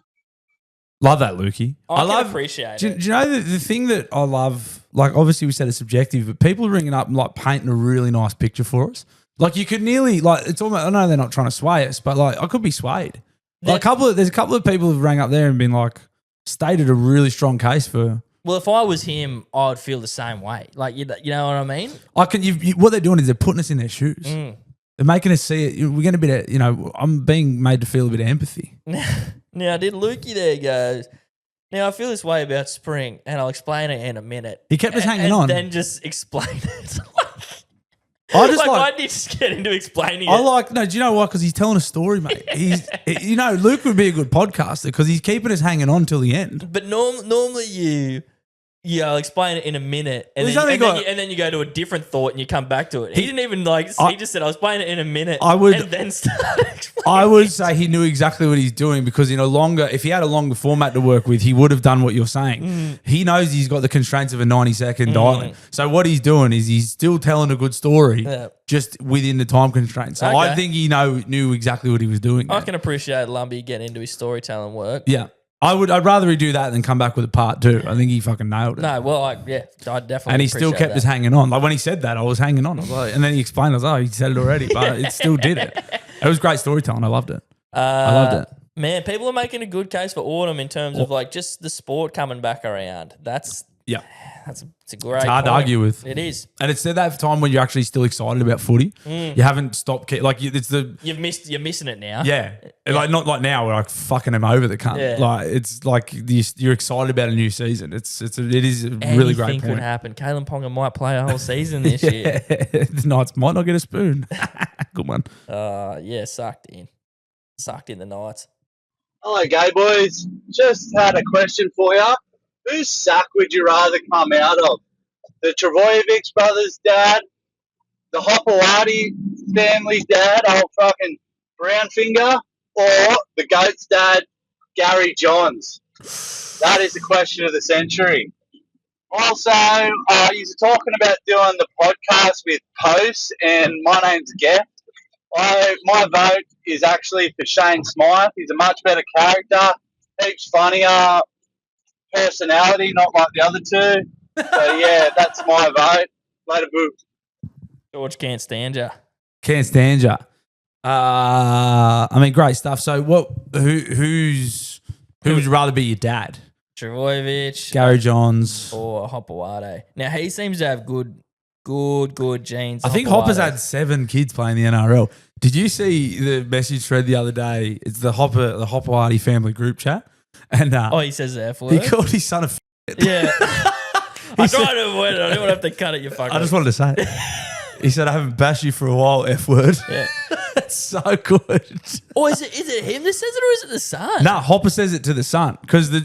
Love that, Lukey. I can appreciate do it. you know the thing that I love? Like, obviously, we said it's subjective, but people are ringing up and like painting a really nice picture for us. Like, you could nearly like it's almost. I know they're not trying to sway us, but like I could be swayed. Like there's a couple of people who've rang up there and been like stated a really strong case for. Well, if I was him, I would feel the same way. Like, you know what I mean? I can. What they're doing is they're putting us in their shoes. They're making us see it. We're getting a bit of, I'm being made to feel a bit of empathy. Now, did Lukey there goes, now I feel this way about spring, and I'll explain it in a minute. He kept us hanging on. And then just explain it. I just why did you just get into explaining I it? like, no, do you know what? Because he's telling a story, mate. Luke would be a good podcaster because he's keeping us hanging on till the end. But normally I'll explain it in a minute, and, Well, then you go to a different thought and you come back to it. He didn't even he just said, I'll explain it in a minute and then start explaining I would say he knew exactly what he's doing because if he had a longer format to work with, he would have done what you're saying. He knows he's got the constraints of a 90-second dialing. So what he's doing is he's still telling a good story just within the time constraints. So I think he knew exactly what he was doing. I can appreciate Lumbee getting into his storytelling work. Yeah. I'd rather he do that than come back with a part 2. I think he fucking nailed it. No, well, I definitely. And he still kept us hanging on. Like when he said that, I was hanging on. I was like, and then he explained, I was like, he said it already, but it still did it. It was great storytelling. I loved it. I loved it. Man, people are making a good case for autumn in terms of like just the sport coming back around. It's a great. It's hard to point. argue with. It is, and it's at that time when you're actually still excited about footy. You haven't stopped. You're missing it now. Yeah, like not like now where I fucking am over the cunt. Yeah. Like it's like you're excited about a new season. It is a really great Anything point. could happen. Kalen Ponga might play a whole season this year. The Knights might not get a spoon. Good one. Sucked in the Knights. Hello, gay boys. Just had a question for you. Whose sack would you rather come out of? The Travojevic brothers' dad, the Hopewadi family's dad, old fucking Brownfinger, or the GOAT's dad, Gary Johns? That is the question of the century. Also, you're talking about doing the podcast with Post, and my name's Geth. My vote is actually for Shane Smythe. He's a much better character, heaps funnier personality, not like the other two. So yeah, that's my vote. Later, boo. George can't stand ya. Can't stand ya. I mean, great stuff. So who would you rather be your dad? Travojevic, Gary Johns, or Hopewadi. Now he seems to have good genes. I think Hopper's had 7 kids playing the NRL. Did you see the message thread the other day? It's the Hopewadi family group chat. And he says the F word. He called his son a yeah. I tried to avoid it. I didn't want to have to cut it, you fucker. I just wanted to say it. He said, I haven't bashed you for a while, F word. Yeah. That's so good. Or is it him that says it, or is it the son? No, Hopper says it to the son because the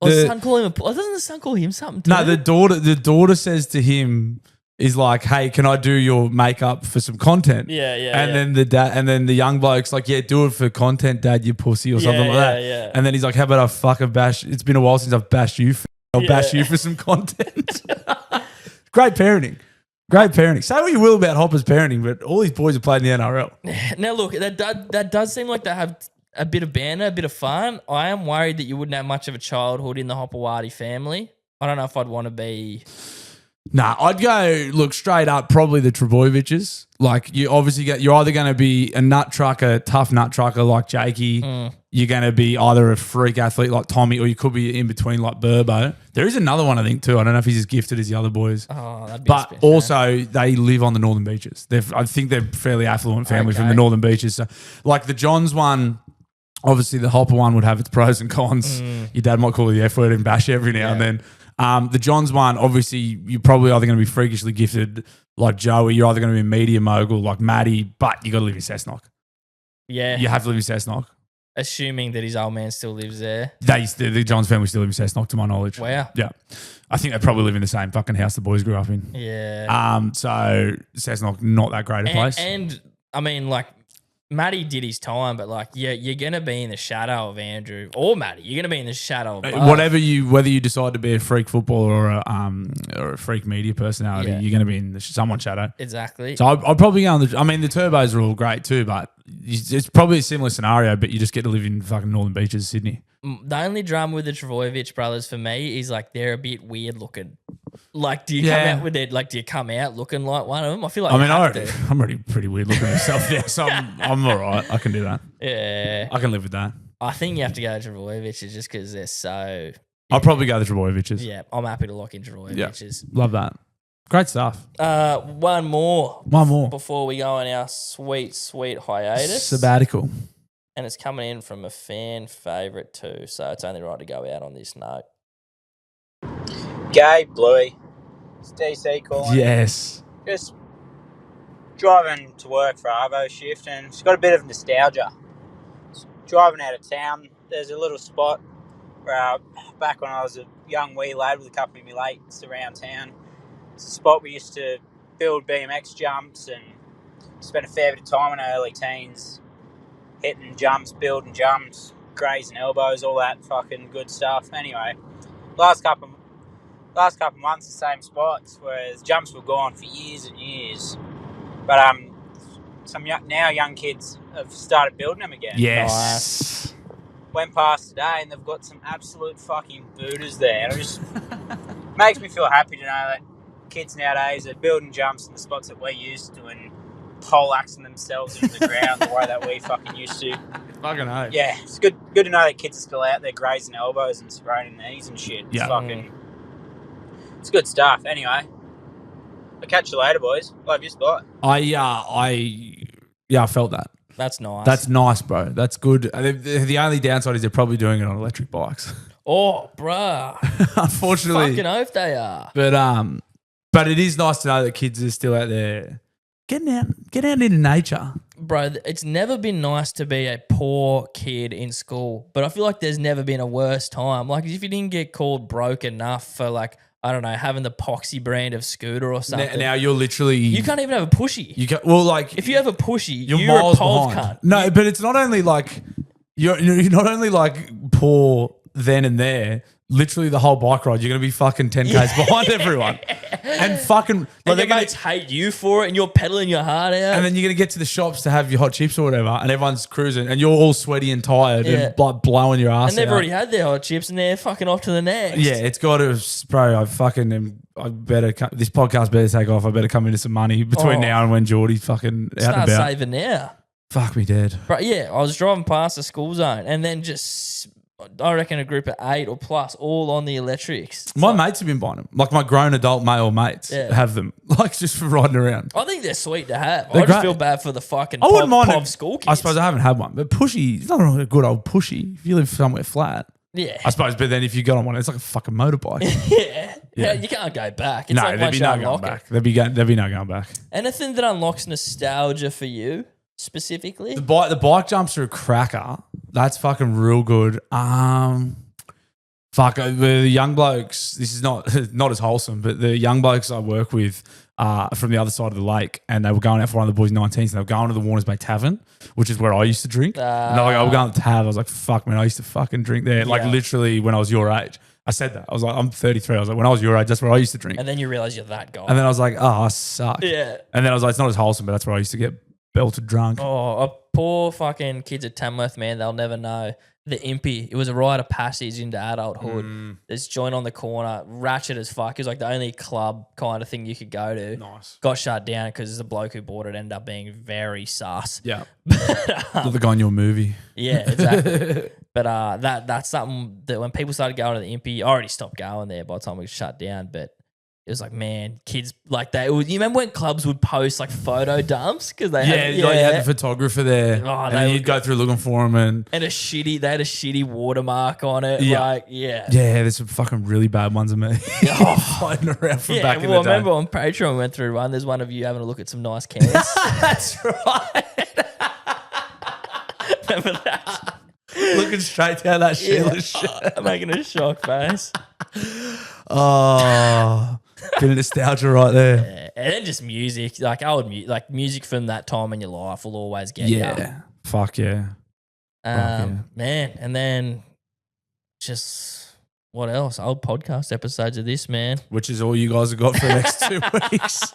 son call him doesn't the son call him something too? No, the daughter says to him, is like, hey, can I do your makeup for some content? Yeah. And then the dad, and then the young bloke's like, yeah, do it for content, dad, you pussy, or something like that. Yeah. And then he's like, how about I fucking bash? It's been a while since I've bashed you. I'll bash you for some content. Great parenting. Say what you will about Hopper's parenting, but all these boys have played in the NRL. Now look, that does seem like they have a bit of banter, a bit of fun. I am worried that you wouldn't have much of a childhood in the Hopewadi family. I don't know if I'd want to be Nah, I'd go look straight up. Probably the Trebojeviches. Like you're either going to be a nut trucker, tough nut trucker like Jakey. You're going to be either a freak athlete like Tommy, or you could be in between like Burbo. There is another one I think too. I don't know if he's as gifted as the other boys. Oh, that'd be but also they live on the Northern Beaches. I think they're fairly affluent family from the Northern Beaches. So like the Johns one. Obviously, the Hopper one would have its pros and cons. Your dad might call you the F word and bash you every now and then. The Johns one, obviously, you're probably either going to be freakishly gifted like Joey. You're either going to be a media mogul like Maddie, but you got to live in Cessnock. Yeah. You have to live in Cessnock. Assuming that his old man still lives there. The Johns family still live in Cessnock, to my knowledge. Wow. Yeah. I think they probably live in the same fucking house the boys grew up in. Yeah. So Cessnock, not that great a place. And I mean, like, Matty did his time, but like, yeah, you're gonna be in the shadow of Andrew or Matty. You're gonna be in the shadow of both. Whether you decide to be a freak footballer or a freak media personality, you're gonna be in someone's shadow. Exactly. So I'd probably go on the Turbos are all great too, but it's probably a similar scenario, but you just get to live in fucking Northern Beaches, Sydney. The only drama with the Trebojevic brothers for me is like they're a bit weird looking. Like, do you come out with it? Like, do you come out looking like one of them? I feel like I'm already pretty weird looking myself now, so I'm all right. I can do that. Yeah, I can live with that. I think you have to go to Trebojevic just because they're so. I'll probably go the Trebojeviches. Yeah, I'm happy to lock in Trebojeviches. Love that. Great stuff. One more before we go on our sweet hiatus. Sabbatical. And it's coming in from a fan favourite too, so it's only right to go out on this note. G'day, Bluey. It's DC calling. Yes. Just driving to work for Arvo shift, and it's got a bit of nostalgia. Driving out of town, there's a little spot where back when I was a young wee lad with a couple of my mates around town, it's a spot we used to build BMX jumps and spent a fair bit of time in our early teens hitting jumps, building jumps, grazing elbows, all that fucking good stuff. Anyway, last couple of months, the same spots, whereas jumps were gone for years and years. But some young kids have started building them again. Yes. Went past today and they've got some absolute fucking Buddhas there. And it just makes me feel happy to know that kids nowadays are building jumps in the spots that we used to and poleaxing themselves into the ground the way that we fucking used to. Fucking hell. Yeah, it's good to know that kids are still out there grazing elbows and spraining knees and shit. It's it's good stuff. Anyway, I'll catch you later, boys. Love you, Spot. I felt that. That's nice. That's nice, bro. That's good. The only downside is they're probably doing it on electric bikes. Oh, bruh. Unfortunately. Fucking hope they are. But it is nice to know that kids are still out there getting out into nature. Bro, it's never been nice to be a poor kid in school, but I feel like there's never been a worse time. Like, if you didn't get called broke enough for, like, I don't know, having the Poxy brand of scooter or something. Now you're literally... You can't even have a pushy. If you have a pushy, you're miles a pole behind. cunt. No, but it's not only like... You're not only like poor then and there... Literally the whole bike ride, you're going to be fucking 10Ks behind everyone. And fucking... And your mates hate you for it and you're pedaling your heart out. And then you're going to get to the shops to have your hot chips or whatever and everyone's cruising and you're all sweaty and tired and like blowing your ass out. And they've already had their hot chips and they're fucking off to the next. Yeah, it's got to... Bro, I better... This podcast better take off. I better come into some money between now and when Geordie's fucking out and about. Start saving now. Fuck me dead. But yeah, I was driving past the school zone and then just... I reckon a group of 8 or plus, all on the electrics. My mates have been buying them. Like my grown adult male mates have them. Like just for riding around. I think they're sweet to have. They're I just great. feel bad for the fucking pop school kids. I suppose I haven't had one. But pushy, it's not a good old pushy if you live somewhere flat. Yeah. I suppose, but then if you got on one, it's like a fucking motorbike. Yeah, you can't go back. It's like there'd be no going back. There'd be no going back. Anything that unlocks nostalgia for you specifically? The bike jumps are a cracker. That's fucking real good. The young blokes, this is not as wholesome, but the young blokes I work with from the other side of the lake, and they were going out for one of the boys' 19s, and they were going to the Warners Bay Tavern, which is where I used to drink. And they're like, I was going to the Tav. I was like, fuck, man, I used to fucking drink there. Like literally when I was your age. I said that. I was like, I'm 33. I was like, when I was your age, that's where I used to drink. And then you realize you're that guy. And then I was like, oh, I suck. Yeah. And then I was like, it's not as wholesome, but that's where I used to get belted drunk. Oh, poor fucking kids at Tamworth, man. They'll never know. The Impy. It was a rite of passage into adulthood. This joint on the corner, ratchet as fuck. It was like the only club kind of thing you could go to. Nice. Got shut down because the bloke who bought it ended up being very sus. Yeah. But, Not the guy in your movie. yeah, exactly. But that's something that when people started going to the Impy, I already stopped going there by the time we shut down. But it was like, man, kids like that. You remember when clubs would post like photo dumps because they Like you had the photographer there, Oh, and they then would you'd go through looking for him, and they had a shitty watermark on it. Yeah. Like, yeah. there's some fucking really bad ones of me floating around from back in the I day. remember on Patreon we went through one. There's one of you having a look at some nice cans. That's right. Remember that? Looking straight down that shitless shit. Making a shock face. Oh, bit of nostalgia right there. Yeah. And then just music, like like music from that time in your life will always get you. Fuck yeah. Man, and then just what else? Old podcast episodes of this, man. Which is all you guys have got for the next 2 weeks.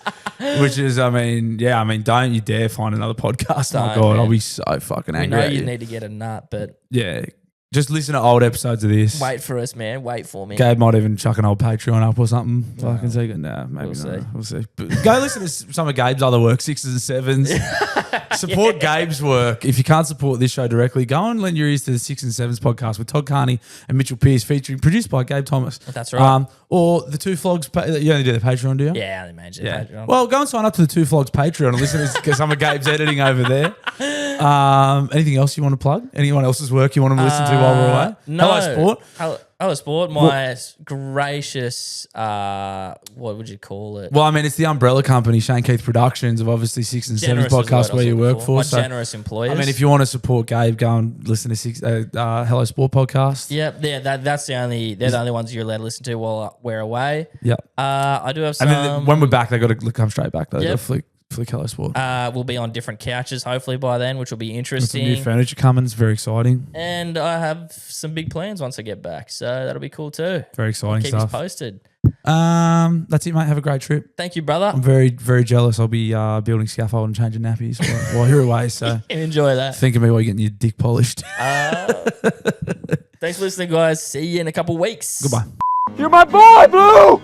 Which is, don't you dare find another podcast. Don't, My God, man. I'll be so fucking We angry know at you you. need to get a nut, but Yeah, just listen to old episodes of this. wait for us, man. Wait for me. Gabe might even chuck an old Patreon up or something. Fucking say, no, maybe We'll not. see. We'll see. But go listen to some of Gabe's other work, 6s and 7s. Support Gabe's work. If you can't support this show directly, go and lend your ears to the 6 and 7s podcast with Todd Carney and Mitchell Pearce, produced by Gabe Thomas. That's right. Or the Two Flogs. You only do the Patreon, do you? Yeah, I only manage the Patreon. Well, go and sign up to the Two Flogs Patreon and listen to some of Gabe's editing over there. Anything else you want to plug? Anyone else's work you want them to listen to while we're away? No. Hello, Sport. Hello, Sport. My gracious, what would you call it? Well, I mean, it's the umbrella company, Shane Keith Productions, of obviously 6 and 7s Generous is the word podcast I where was you looking work for. for. My So, generous employers. I mean, if you want to support Gabe, go and listen to Hello Sport podcast. Yep, they're the only ones you're allowed to listen to while we're away. Yep. I do have some. And then when we're back, they got to come straight back though. Yep. Flick Hello Sport. We'll be on different couches hopefully by then, which will be Got some interesting. new furniture coming. It's very exciting. And I have some big plans once I get back, so that'll be cool too. Very exciting Keep us stuff. posted. That's it, mate. Have a great trip. Thank you, brother. I'm very, very jealous. I'll be building scaffold and changing nappies while you're away. So Enjoy that. think of me while you're getting your dick polished. Thanks for listening, guys. See you in a couple weeks. Goodbye. You're my boy, Blue!